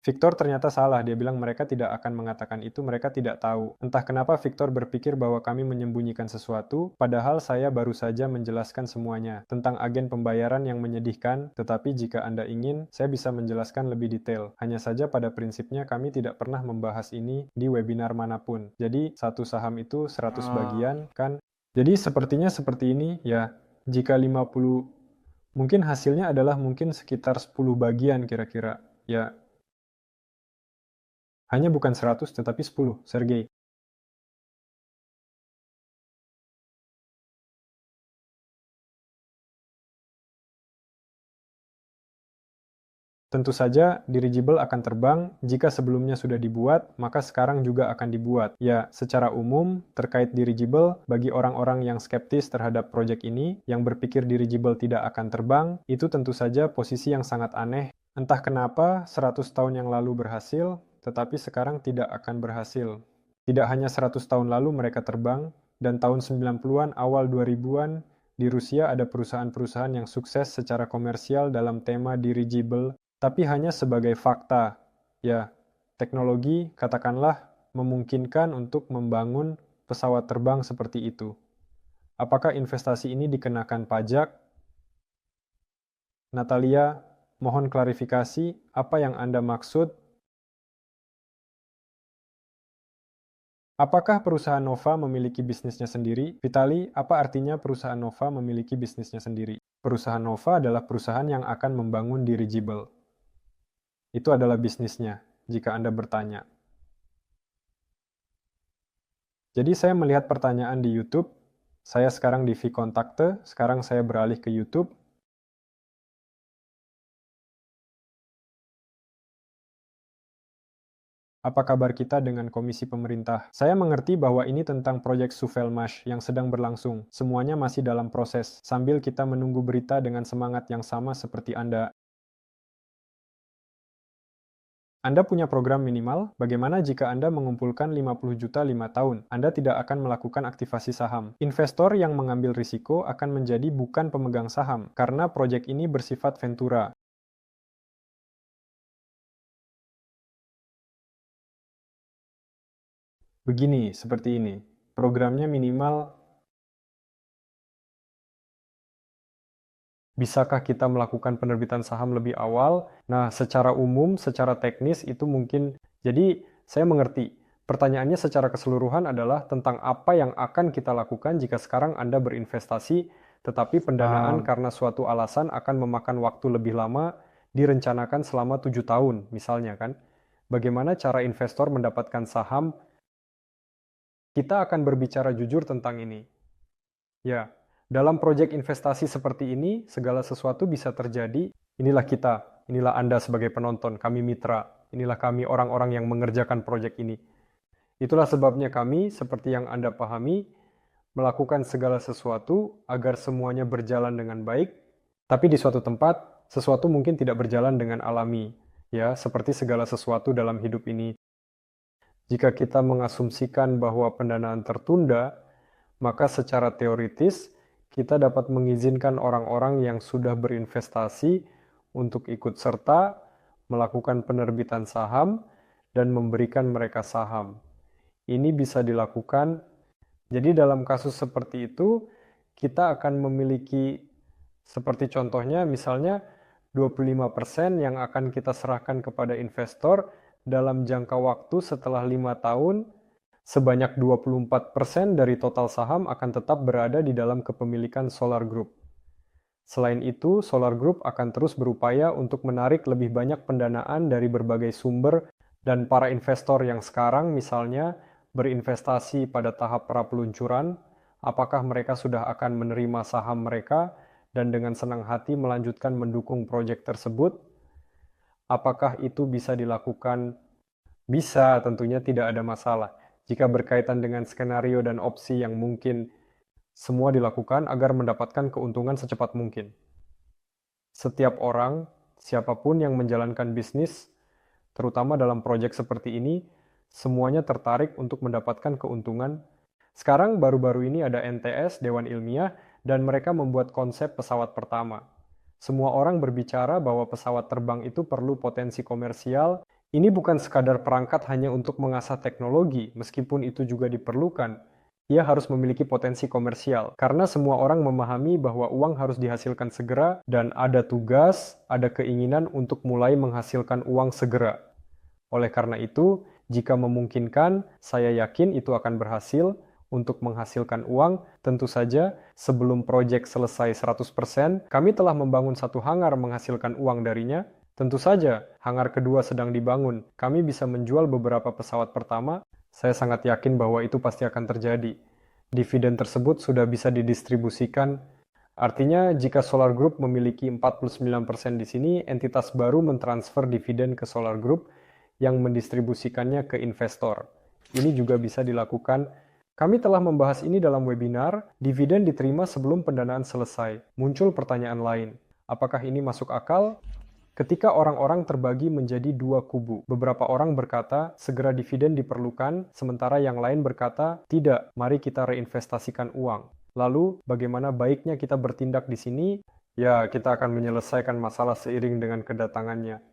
Victor ternyata salah, dia bilang mereka tidak akan mengatakan itu, mereka tidak tahu. Entah kenapa Victor berpikir bahwa kami menyembunyikan sesuatu, padahal saya baru saja menjelaskan semuanya tentang agen pembayaran yang menyedihkan, tetapi jika Anda ingin, saya bisa menjelaskan lebih detail. Hanya saja pada prinsipnya kami tidak pernah membahas ini di webinar manapun. Jadi, satu saham itu 100 bagian, kan? Jadi, sepertinya seperti ini, ya. Jika 50, mungkin hasilnya adalah mungkin sekitar 10 bagian kira-kira, ya. Hanya bukan 100, tetapi 10, Sergei. Tentu saja, dirigible akan terbang. Jika sebelumnya sudah dibuat, maka sekarang juga akan dibuat. Ya, secara umum, terkait dirigible, bagi orang-orang yang skeptis terhadap proyek ini, yang berpikir dirigible tidak akan terbang, itu tentu saja posisi yang sangat aneh. Entah kenapa, 100 tahun yang lalu berhasil, tetapi sekarang tidak akan berhasil. Tidak hanya 100 tahun lalu mereka terbang, dan tahun 90-an, awal 2000-an, di Rusia ada perusahaan-perusahaan yang sukses secara komersial dalam tema dirigible, tapi hanya sebagai fakta. Ya, teknologi, katakanlah, memungkinkan untuk membangun pesawat terbang seperti itu. Apakah investasi ini dikenakan pajak? Natalia, mohon klarifikasi, apa yang Anda maksud? Apakah perusahaan Nova memiliki bisnisnya sendiri? Vitali, apa artinya perusahaan Nova memiliki bisnisnya sendiri? Perusahaan Nova adalah perusahaan yang akan membangun dirigible. Itu adalah bisnisnya, jika Anda bertanya. Jadi saya melihat pertanyaan di YouTube, saya sekarang di vKontakte, sekarang saya beralih ke YouTube. Apa kabar kita dengan komisi pemerintah? Saya mengerti bahwa ini tentang proyek Suvelmash yang sedang berlangsung. Semuanya masih dalam proses, sambil kita menunggu berita dengan semangat yang sama seperti Anda. Anda punya program minimal? Bagaimana jika Anda mengumpulkan 50 juta 5 tahun? Anda tidak akan melakukan aktivasi saham. Investor yang mengambil risiko akan menjadi bukan pemegang saham, karena proyek ini bersifat ventura. Begini, seperti ini. Programnya minimal. Bisakah kita melakukan penerbitan saham lebih awal? Nah, secara umum, secara teknis itu mungkin. Jadi, saya mengerti. Pertanyaannya secara keseluruhan adalah tentang apa yang akan kita lakukan jika sekarang Anda berinvestasi Tetapi pendanaan Paham. karena suatu alasan akan memakan waktu lebih lama, direncanakan selama 7 tahun, misalnya kan. Bagaimana cara investor mendapatkan saham? Kita akan berbicara jujur tentang ini. Ya, dalam proyek investasi seperti ini, segala sesuatu bisa terjadi. Inilah kita, inilah Anda sebagai penonton, kami mitra, inilah kami orang-orang yang mengerjakan proyek ini. Itulah sebabnya kami, seperti yang Anda pahami, melakukan segala sesuatu agar semuanya berjalan dengan baik, tapi di suatu tempat, sesuatu mungkin tidak berjalan dengan alami, ya, seperti segala sesuatu dalam hidup ini. Jika kita mengasumsikan bahwa pendanaan tertunda, maka secara teoritis kita dapat mengizinkan orang-orang yang sudah berinvestasi untuk ikut serta melakukan penerbitan saham dan memberikan mereka saham. Ini bisa dilakukan. Jadi dalam kasus seperti itu, kita akan memiliki seperti contohnya misalnya 25% yang akan kita serahkan kepada investor dalam jangka waktu setelah 5 tahun, sebanyak 24% dari total saham akan tetap berada di dalam kepemilikan Solar Group. Selain itu, Solar Group akan terus berupaya untuk menarik lebih banyak pendanaan dari berbagai sumber dan para investor yang sekarang misalnya berinvestasi pada tahap pra-peluncuran, apakah mereka sudah akan menerima saham mereka dan dengan senang hati melanjutkan mendukung proyek tersebut? Apakah itu bisa dilakukan? Bisa, tentunya tidak ada masalah. Jika berkaitan dengan skenario dan opsi yang mungkin semua dilakukan agar mendapatkan keuntungan secepat mungkin. Setiap orang, siapapun yang menjalankan bisnis, terutama dalam proyek seperti ini, semuanya tertarik untuk mendapatkan keuntungan. Sekarang baru-baru ini ada NTS, Dewan Ilmiah, dan mereka membuat konsep pesawat pertama. Semua orang berbicara bahwa pesawat terbang itu perlu potensi komersial. Ini bukan sekadar perangkat hanya untuk mengasah teknologi, meskipun itu juga diperlukan. Ia harus memiliki potensi komersial, karena semua orang memahami bahwa uang harus dihasilkan segera dan ada tugas, ada keinginan untuk mulai menghasilkan uang segera. Oleh karena itu, jika memungkinkan, saya yakin itu akan berhasil untuk menghasilkan uang. Tentu saja, sebelum proyek selesai 100%, kami telah membangun satu hangar menghasilkan uang darinya. Tentu saja, hangar kedua sedang dibangun. Kami bisa menjual beberapa pesawat pertama. Saya sangat yakin bahwa itu pasti akan terjadi. Dividen tersebut sudah bisa didistribusikan. Artinya, jika Solar Group memiliki 49% di sini, entitas baru mentransfer dividen ke Solar Group yang mendistribusikannya ke investor. Ini juga bisa dilakukan. Kami telah membahas ini dalam webinar, dividen diterima sebelum pendanaan selesai. Muncul pertanyaan lain. Apakah ini masuk akal? Ketika orang-orang terbagi menjadi dua kubu, beberapa orang berkata segera dividen diperlukan, sementara yang lain berkata tidak, mari kita reinvestasikan uang. Lalu, bagaimana baiknya kita bertindak di sini? Ya, kita akan menyelesaikan masalah seiring dengan kedatangannya.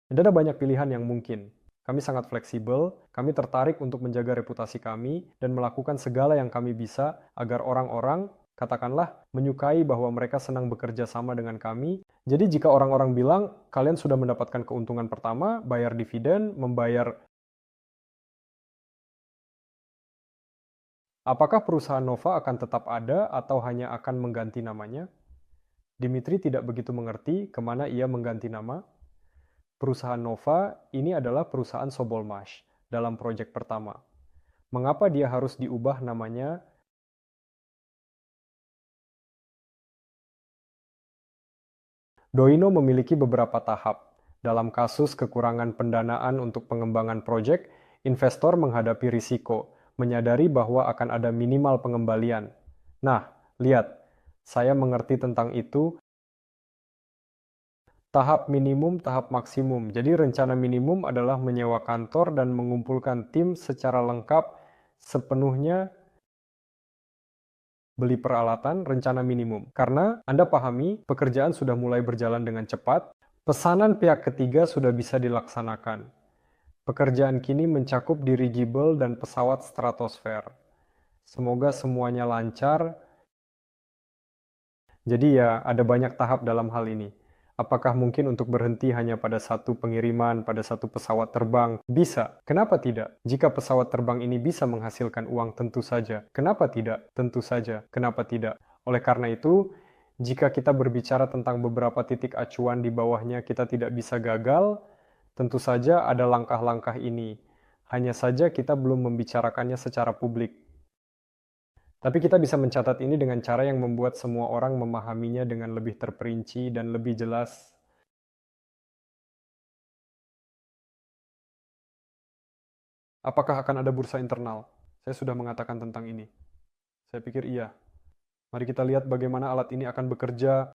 Ada banyak pilihan yang mungkin. Kami sangat fleksibel, kami tertarik untuk menjaga reputasi kami, dan melakukan segala yang kami bisa agar orang-orang, katakanlah, menyukai bahwa mereka senang bekerja sama dengan kami. Jadi jika orang-orang bilang, kalian sudah mendapatkan keuntungan pertama, bayar dividen, membayar... Apakah perusahaan Nova akan tetap ada atau hanya akan mengganti namanya? Dimitri tidak begitu mengerti kemana ia mengganti nama. Perusahaan Nova ini adalah perusahaan Sobolmash dalam proyek pertama. Mengapa dia harus diubah namanya? Doino memiliki beberapa tahap. Dalam kasus kekurangan pendanaan untuk pengembangan proyek, investor menghadapi risiko, menyadari bahwa akan ada minimal pengembalian. Nah, lihat, saya mengerti tentang itu. Tahap minimum, tahap maksimum. Jadi rencana minimum adalah menyewa kantor dan mengumpulkan tim secara lengkap sepenuhnya beli peralatan rencana minimum. Karena Anda pahami pekerjaan sudah mulai berjalan dengan cepat, pesanan pihak ketiga sudah bisa dilaksanakan. Pekerjaan kini mencakup dirigible dan pesawat stratosfer. Semoga semuanya lancar. Jadi ya, ada banyak tahap dalam hal ini. Apakah mungkin untuk berhenti hanya pada satu pengiriman, pada satu pesawat terbang? Bisa. Kenapa tidak? Jika pesawat terbang ini bisa menghasilkan uang, tentu saja. Kenapa tidak? Tentu saja. Kenapa tidak? Oleh karena itu, jika kita berbicara tentang beberapa titik acuan di bawahnya kita tidak bisa gagal, tentu saja ada langkah-langkah ini. Hanya saja kita belum membicarakannya secara publik. Tapi kita bisa mencatat ini dengan cara yang membuat semua orang memahaminya dengan lebih terperinci dan lebih jelas. Apakah akan ada bursa internal? Saya sudah mengatakan tentang ini. Saya pikir iya. Mari kita lihat bagaimana alat ini akan bekerja.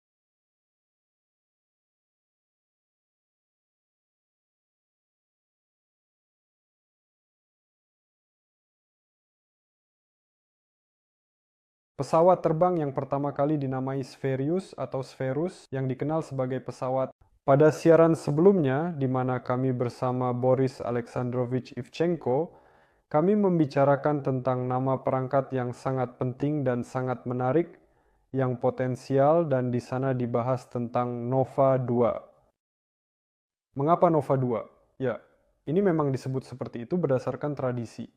Pesawat terbang yang pertama kali dinamai Spherius atau Spherus yang dikenal sebagai pesawat. Pada siaran sebelumnya, di mana kami bersama Boris Alexandrovich Ivchenko, kami membicarakan tentang nama perangkat yang sangat penting dan sangat menarik, yang potensial, dan di sana dibahas tentang Nova 2. Mengapa Nova 2? Ya, ini memang disebut seperti itu berdasarkan tradisi.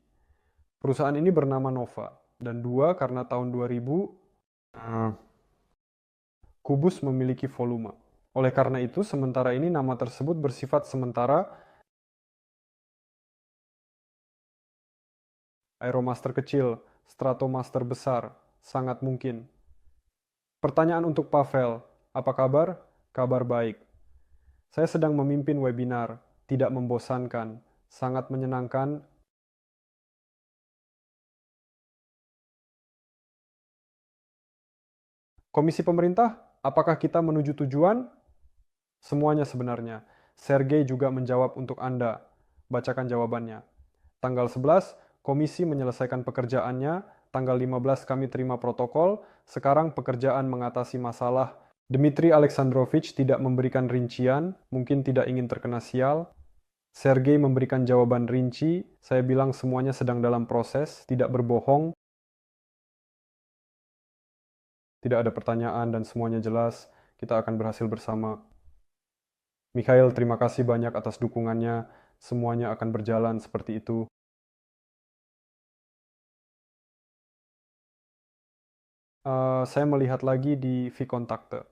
Perusahaan ini bernama Nova, dan 2 karena tahun 2000, kubus memiliki volume. Oleh karena itu, sementara ini nama tersebut bersifat sementara. Aeromaster kecil, Stratomaster besar, sangat mungkin. Pertanyaan untuk Pavel, apa kabar? Kabar baik. Saya sedang memimpin webinar, tidak membosankan, sangat menyenangkan. Komisi pemerintah, apakah kita menuju tujuan? Semuanya sebenarnya. Sergei juga menjawab untuk Anda. Bacakan jawabannya. Tanggal 11, komisi menyelesaikan pekerjaannya. Tanggal 15 kami terima protokol. Sekarang pekerjaan mengatasi masalah. Dmitri Alexandrovich tidak memberikan rincian, mungkin tidak ingin terkena sial. Sergei memberikan jawaban rinci. Saya bilang semuanya sedang dalam proses, tidak berbohong. Tidak ada pertanyaan dan semuanya jelas. Kita akan berhasil bersama. Mikhail, terima kasih banyak atas dukungannya. Semuanya akan berjalan seperti itu. Saya melihat lagi di V-Kontakte.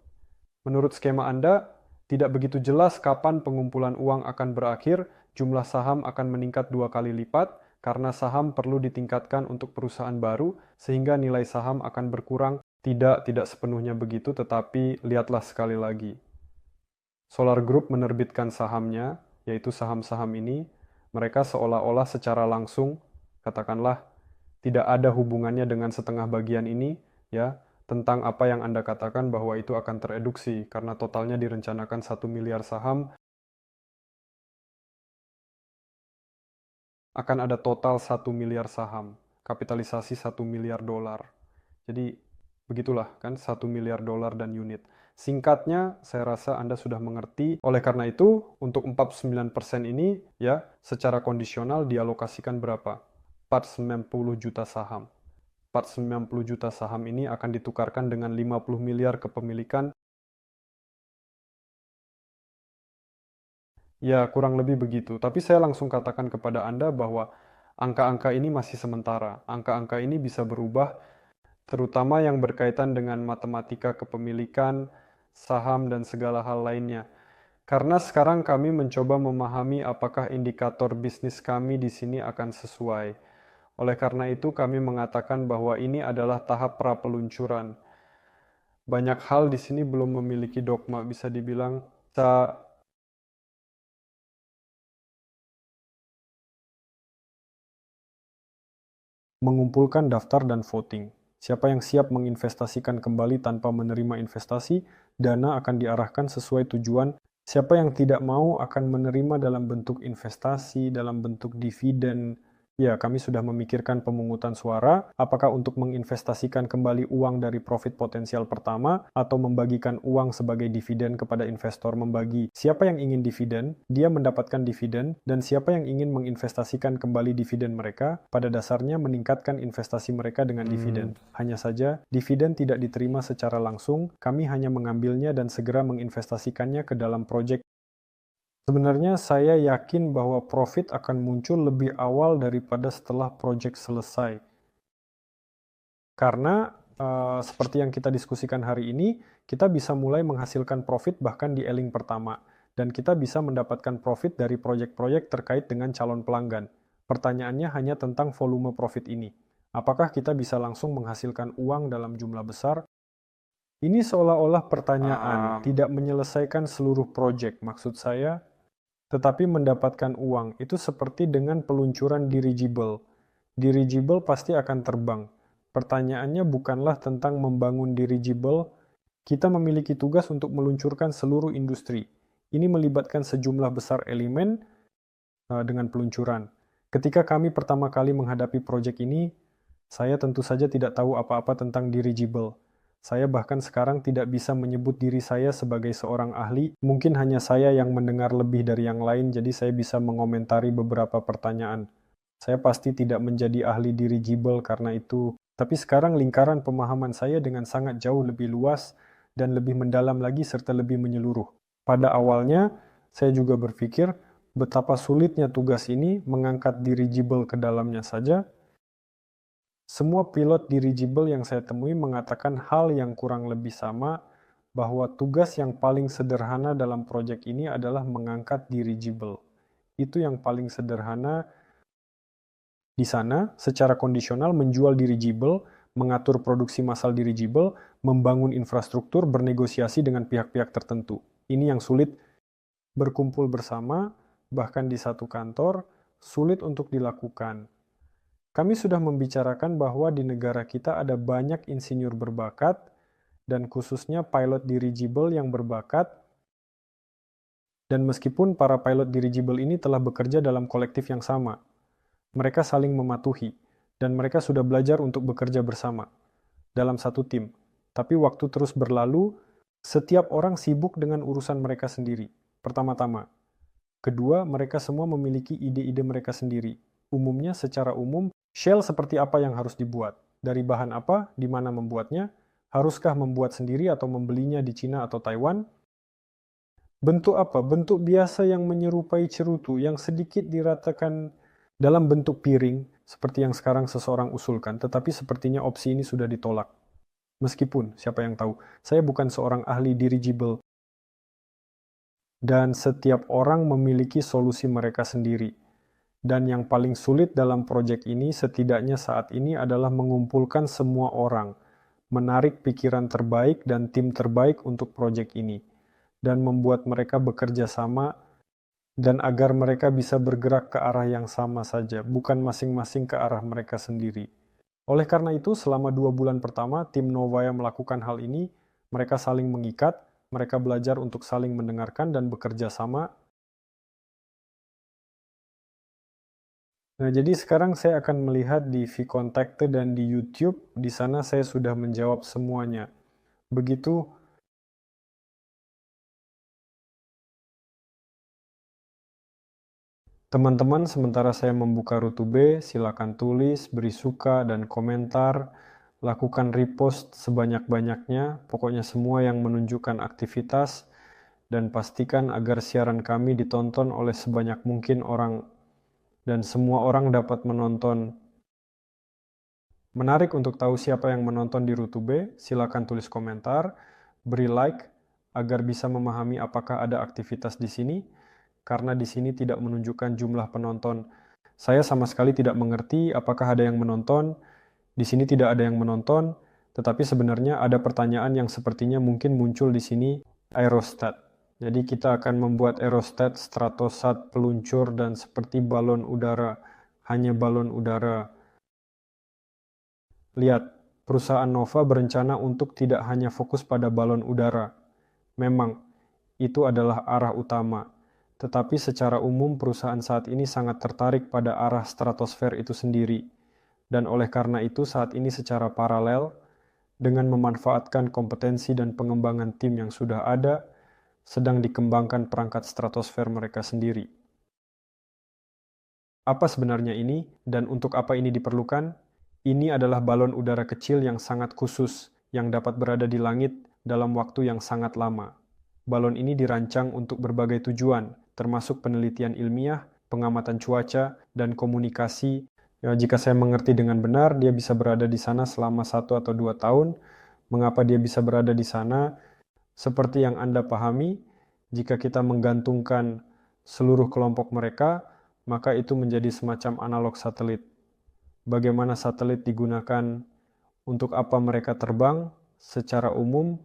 Menurut skema Anda, tidak begitu jelas kapan pengumpulan uang akan berakhir, jumlah saham akan meningkat 2 kali lipat, karena saham perlu ditingkatkan untuk perusahaan baru, sehingga nilai saham akan berkurang. Tidak sepenuhnya begitu, tetapi lihatlah sekali lagi. Solar Group menerbitkan sahamnya, yaitu saham-saham ini. Mereka seolah-olah secara langsung, katakanlah, tidak ada hubungannya dengan setengah bagian ini, ya, tentang apa yang Anda katakan bahwa itu akan tereduksi, karena totalnya direncanakan 1 miliar saham, akan ada total 1 miliar saham, kapitalisasi 1 miliar dolar. Jadi, begitulah kan, 1 miliar dolar dan unit. Singkatnya, saya rasa Anda sudah mengerti. Oleh karena itu, untuk 49% ini, ya, secara kondisional dialokasikan berapa? 490 juta saham. 490 juta saham ini akan ditukarkan dengan 50 miliar kepemilikan. Ya, kurang lebih begitu. Tapi saya langsung katakan kepada Anda bahwa angka-angka ini masih sementara. Angka-angka ini bisa berubah, terutama yang berkaitan dengan matematika kepemilikan, saham, dan segala hal lainnya. Karena sekarang kami mencoba memahami apakah indikator bisnis kami di sini akan sesuai. Oleh karena itu, kami mengatakan bahwa ini adalah tahap pra-peluncuran. Banyak hal di sini belum memiliki dogma, bisa dibilang. Mengumpulkan daftar dan voting. Siapa yang siap menginvestasikan kembali tanpa menerima investasi, dana akan diarahkan sesuai tujuan. Siapa yang tidak mau akan menerima dalam bentuk investasi, dalam bentuk dividen, Ya, kami sudah memikirkan pemungutan suara, apakah untuk menginvestasikan kembali uang dari profit potensial pertama, atau membagikan uang sebagai dividen kepada investor membagi. Siapa yang ingin dividen, dia mendapatkan dividen, dan siapa yang ingin menginvestasikan kembali dividen mereka, pada dasarnya meningkatkan investasi mereka dengan dividen. Hanya saja, dividen tidak diterima secara langsung, kami hanya mengambilnya dan segera menginvestasikannya ke dalam proyek. Sebenarnya saya yakin bahwa profit akan muncul lebih awal daripada setelah proyek selesai. Karena seperti yang kita diskusikan hari ini, kita bisa mulai menghasilkan profit bahkan di eling pertama. Dan kita bisa mendapatkan profit dari proyek-proyek terkait dengan calon pelanggan. Pertanyaannya hanya tentang volume profit ini. Apakah kita bisa langsung menghasilkan uang dalam jumlah besar? Ini seolah-olah pertanyaan, tidak menyelesaikan seluruh proyek. Maksud saya, tetapi mendapatkan uang itu seperti dengan peluncuran dirigible. Dirigible pasti akan terbang. Pertanyaannya bukanlah tentang membangun dirigible, kita memiliki tugas untuk meluncurkan seluruh industri. Ini melibatkan sejumlah besar elemen dengan peluncuran. Ketika kami pertama kali menghadapi proyek ini, saya tentu saja tidak tahu apa-apa tentang dirigible. Saya bahkan sekarang tidak bisa menyebut diri saya sebagai seorang ahli. Mungkin hanya saya yang mendengar lebih dari yang lain, jadi saya bisa mengomentari beberapa pertanyaan. Saya pasti tidak menjadi ahli dirigible karena itu. Tapi sekarang lingkaran pemahaman saya dengan sangat jauh lebih luas dan lebih mendalam lagi serta lebih menyeluruh. Pada awalnya, saya juga berpikir betapa sulitnya tugas ini mengangkat dirigible ke dalamnya saja. Semua pilot dirigible yang saya temui mengatakan hal yang kurang lebih sama, bahwa tugas yang paling sederhana dalam proyek ini adalah mengangkat dirigible. Itu yang paling sederhana di sana, secara kondisional menjual dirigible, mengatur produksi massal dirigible, membangun infrastruktur, bernegosiasi dengan pihak-pihak tertentu. Ini yang sulit berkumpul bersama, bahkan di satu kantor, sulit untuk dilakukan. Kami sudah membicarakan bahwa di negara kita ada banyak insinyur berbakat, dan khususnya pilot dirigible yang berbakat, dan meskipun para pilot dirigible ini telah bekerja dalam kolektif yang sama, mereka saling mematuhi, dan mereka sudah belajar untuk bekerja bersama, dalam satu tim. Tapi waktu terus berlalu, setiap orang sibuk dengan urusan mereka sendiri, pertama-tama. Kedua, mereka semua memiliki ide-ide mereka sendiri. Umumnya, secara umum, shell seperti apa yang harus dibuat? Dari bahan apa? Di mana membuatnya? Haruskah membuat sendiri atau membelinya di Cina atau Taiwan? Bentuk apa? Bentuk biasa yang menyerupai cerutu, yang sedikit diratakan dalam bentuk piring, seperti yang sekarang seseorang usulkan, tetapi sepertinya opsi ini sudah ditolak. Meskipun, siapa yang tahu, saya bukan seorang ahli dirigible, dan setiap orang memiliki solusi mereka sendiri. Dan yang paling sulit dalam proyek ini setidaknya saat ini adalah mengumpulkan semua orang, menarik pikiran terbaik dan tim terbaik untuk proyek ini, dan membuat mereka bekerja sama dan agar mereka bisa bergerak ke arah yang sama saja, bukan masing-masing ke arah mereka sendiri. Oleh karena itu, selama 2 bulan pertama, tim Novaya melakukan hal ini, mereka saling mengikat, mereka belajar untuk saling mendengarkan dan bekerja sama. Nah, jadi sekarang saya akan melihat di vContakte dan di YouTube. Di sana saya sudah menjawab semuanya. Begitu. Teman-teman, sementara saya membuka Rutube, silakan tulis, beri suka, dan komentar. Lakukan repost sebanyak-banyaknya, pokoknya semua yang menunjukkan aktivitas. Dan pastikan agar siaran kami ditonton oleh sebanyak mungkin orang dan semua orang dapat menonton. Menarik untuk tahu siapa yang menonton di Rutube, silakan tulis komentar, beri like, agar bisa memahami apakah ada aktivitas di sini, karena di sini tidak menunjukkan jumlah penonton. Saya sama sekali tidak mengerti apakah ada yang menonton, di sini tidak ada yang menonton, tetapi sebenarnya ada pertanyaan yang sepertinya mungkin muncul di sini, aerostat. Jadi kita akan membuat aerostat, stratosat, peluncur, dan seperti balon udara, hanya balon udara. Lihat, perusahaan Nova berencana untuk tidak hanya fokus pada balon udara. Memang, itu adalah arah utama. Tetapi secara umum perusahaan saat ini sangat tertarik pada arah stratosfer itu sendiri. Dan oleh karena itu saat ini secara paralel, dengan memanfaatkan kompetensi dan pengembangan tim yang sudah ada, sedang dikembangkan perangkat stratosfer mereka sendiri. Apa sebenarnya ini, dan untuk apa ini diperlukan? Ini adalah balon udara kecil yang sangat khusus, yang dapat berada di langit dalam waktu yang sangat lama. Balon ini dirancang untuk berbagai tujuan, termasuk penelitian ilmiah, pengamatan cuaca, dan komunikasi. Ya, jika saya mengerti dengan benar, dia bisa berada di sana selama 1 atau 2 tahun. Mengapa dia bisa berada di sana? Seperti yang Anda pahami, jika kita menggantungkan seluruh kelompok mereka, maka itu menjadi semacam analog satelit. Bagaimana satelit digunakan, untuk apa mereka terbang, secara umum,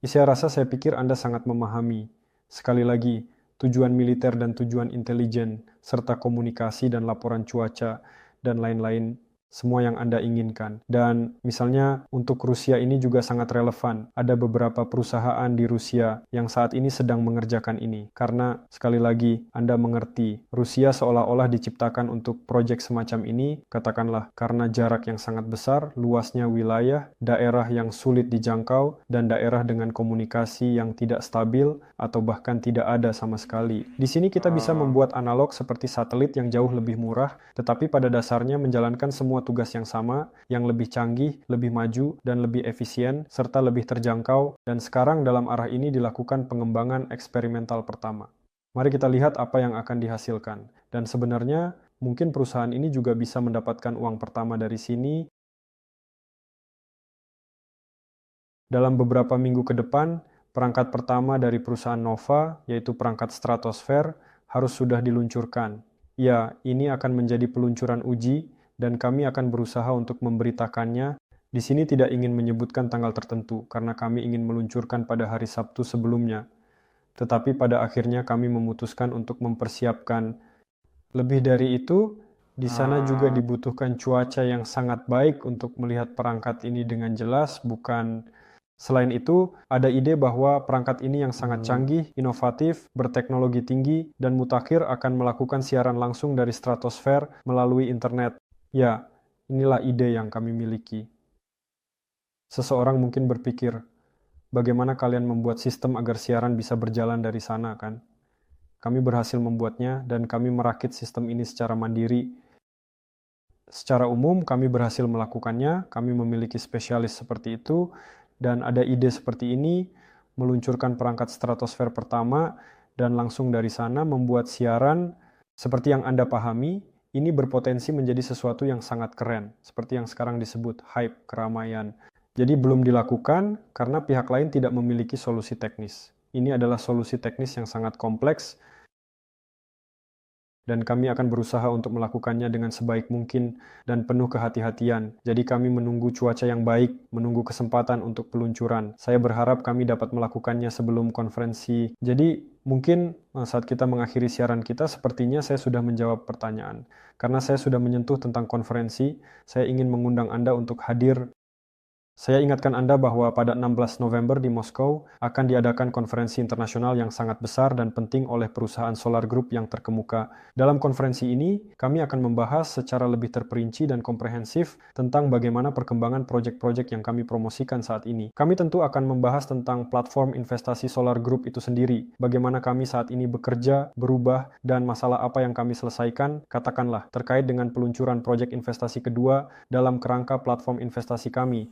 saya rasa saya pikir Anda sangat memahami. Sekali lagi, tujuan militer dan tujuan intelijen, serta komunikasi dan laporan cuaca, dan lain-lain, semua yang Anda inginkan. Dan misalnya untuk Rusia ini juga sangat relevan. Ada beberapa perusahaan di Rusia yang saat ini sedang mengerjakan ini. Karena sekali lagi Anda mengerti, Rusia seolah-olah diciptakan untuk proyek semacam ini, katakanlah karena jarak yang sangat besar, luasnya wilayah, daerah yang sulit dijangkau, dan daerah dengan komunikasi yang tidak stabil atau bahkan tidak ada sama sekali. Di sini kita bisa membuat analog seperti satelit yang jauh lebih murah, tetapi pada dasarnya menjalankan semua tugas yang sama, yang lebih canggih, lebih maju, dan lebih efisien, serta lebih terjangkau, dan sekarang dalam arah ini dilakukan pengembangan eksperimental pertama. Mari kita lihat apa yang akan dihasilkan. Dan sebenarnya, mungkin perusahaan ini juga bisa mendapatkan uang pertama dari sini. Dalam beberapa minggu ke depan, perangkat pertama dari perusahaan Nova, yaitu perangkat stratosfer, harus sudah diluncurkan. Ya, ini akan menjadi peluncuran uji, dan kami akan berusaha untuk memberitakannya. Di sini tidak ingin menyebutkan tanggal tertentu, karena kami ingin meluncurkan pada hari Sabtu sebelumnya. Tetapi pada akhirnya kami memutuskan untuk mempersiapkan. Lebih dari itu, di sana juga dibutuhkan cuaca yang sangat baik untuk melihat perangkat ini dengan jelas, bukan. Selain itu, ada ide bahwa perangkat ini yang sangat canggih, inovatif, berteknologi tinggi, dan mutakhir akan melakukan siaran langsung dari stratosfer melalui internet. Ya, inilah ide yang kami miliki. Seseorang mungkin berpikir, bagaimana kalian membuat sistem agar siaran bisa berjalan dari sana, kan? Kami berhasil membuatnya, dan kami merakit sistem ini secara mandiri. Secara umum, kami berhasil melakukannya, kami memiliki spesialis seperti itu, dan ada ide seperti ini, meluncurkan perangkat stratosfer pertama, dan langsung dari sana membuat siaran. Seperti yang Anda pahami, ini berpotensi menjadi sesuatu yang sangat keren, seperti yang sekarang disebut hype, keramaian. Jadi belum dilakukan karena pihak lain tidak memiliki solusi teknis. Ini adalah solusi teknis yang sangat kompleks, dan kami akan berusaha untuk melakukannya dengan sebaik mungkin dan penuh kehati-hatian. Jadi kami menunggu cuaca yang baik, menunggu kesempatan untuk peluncuran. Saya berharap kami dapat melakukannya sebelum konferensi. Jadi mungkin saat kita mengakhiri siaran kita, sepertinya saya sudah menjawab pertanyaan. Karena saya sudah menyentuh tentang konferensi, saya ingin mengundang Anda untuk hadir. Saya ingatkan Anda bahwa pada 16 November di Moskow akan diadakan konferensi internasional yang sangat besar dan penting oleh perusahaan Solar Group yang terkemuka. Dalam konferensi ini, kami akan membahas secara lebih terperinci dan komprehensif tentang bagaimana perkembangan proyek-proyek yang kami promosikan saat ini. Kami tentu akan membahas tentang platform investasi Solar Group itu sendiri, bagaimana kami saat ini bekerja, berubah, dan masalah apa yang kami selesaikan, katakanlah, terkait dengan peluncuran proyek investasi kedua dalam kerangka platform investasi kami.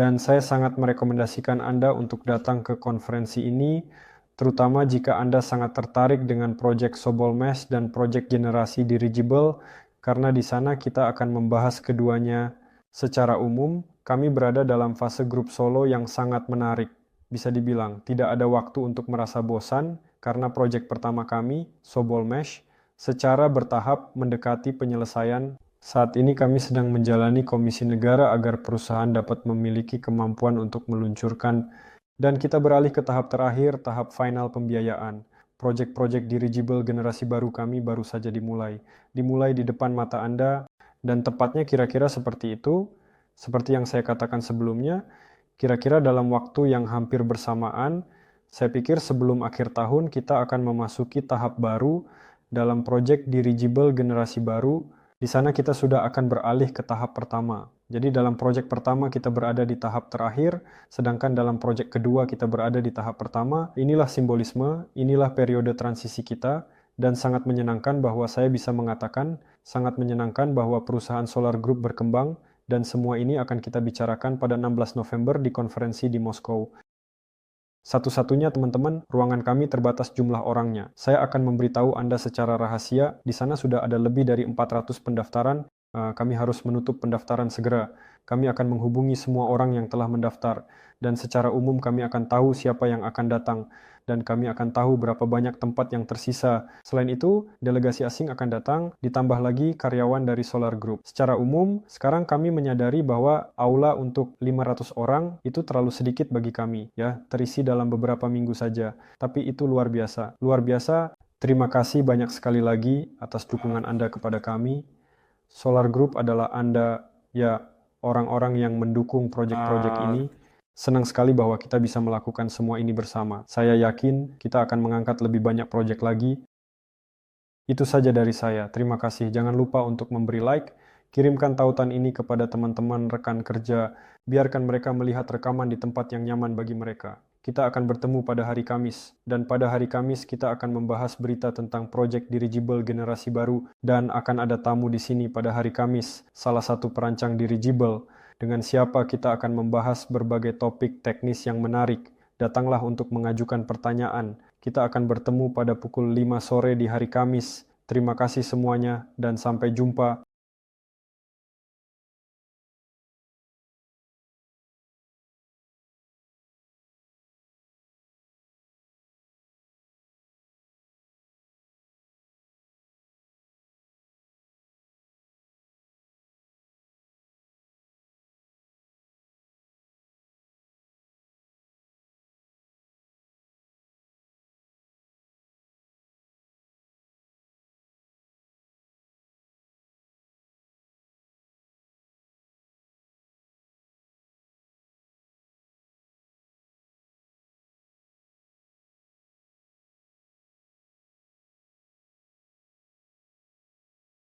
Dan saya sangat merekomendasikan Anda untuk datang ke konferensi ini, terutama jika Anda sangat tertarik dengan proyek Sobol Mesh dan proyek generasi dirigible, karena di sana kita akan membahas keduanya secara umum. Kami berada dalam fase grup solo yang sangat menarik. Bisa dibilang, tidak ada waktu untuk merasa bosan, karena proyek pertama kami, Sobol Mesh, secara bertahap mendekati penyelesaian. Saat ini kami sedang menjalani komisi negara agar perusahaan dapat memiliki kemampuan untuk meluncurkan, dan kita beralih ke tahap terakhir, tahap final pembiayaan. Proyek-proyek dirigible generasi baru kami baru saja dimulai. Dimulai di depan mata Anda, dan tepatnya kira-kira seperti itu, seperti yang saya katakan sebelumnya, kira-kira dalam waktu yang hampir bersamaan, Saya pikir sebelum akhir tahun kita akan memasuki tahap baru dalam proyek dirigible generasi baru. Di sana kita sudah akan beralih ke tahap pertama. Jadi dalam proyek pertama kita berada di tahap terakhir, sedangkan dalam proyek kedua kita berada di tahap pertama. Inilah simbolisme, inilah periode transisi kita, dan sangat menyenangkan bahwa saya bisa mengatakan, sangat menyenangkan bahwa perusahaan Solar Group berkembang, dan semua ini akan kita bicarakan pada 16 November di konferensi di Moskow. Satu-satunya teman-teman, ruangan kami terbatas jumlah orangnya. Saya akan memberitahu Anda secara rahasia, di sana sudah ada lebih dari 400 pendaftaran. Kami harus menutup pendaftaran segera. Kami akan menghubungi semua orang yang telah mendaftar, dan secara umum kami akan tahu siapa yang akan datang, dan kami akan tahu berapa banyak tempat yang tersisa. Selain itu, delegasi asing akan datang, ditambah lagi karyawan dari Solar Group. Secara umum, sekarang kami menyadari bahwa aula untuk 500 orang itu terlalu sedikit bagi kami, ya, terisi dalam beberapa minggu saja. Tapi itu luar biasa. Luar biasa, terima kasih banyak sekali lagi atas dukungan Anda kepada kami. Solar Group adalah Anda, ya, orang-orang yang mendukung proyek-proyek ini. Senang sekali bahwa kita bisa melakukan semua ini bersama. Saya yakin kita akan mengangkat lebih banyak proyek lagi. Itu saja dari saya. Terima kasih. Jangan lupa untuk memberi like, kirimkan tautan ini kepada teman-teman rekan kerja, biarkan mereka melihat rekaman di tempat yang nyaman bagi mereka. Kita akan bertemu pada hari Kamis, dan pada hari Kamis kita akan membahas berita tentang proyek dirigible generasi baru, dan akan ada tamu di sini pada hari Kamis, salah satu perancang dirigible. Dengan siapa kita akan membahas berbagai topik teknis yang menarik. Datanglah untuk mengajukan pertanyaan. Kita akan bertemu pada pukul 5 sore di hari Kamis. Terima kasih semuanya, dan sampai jumpa.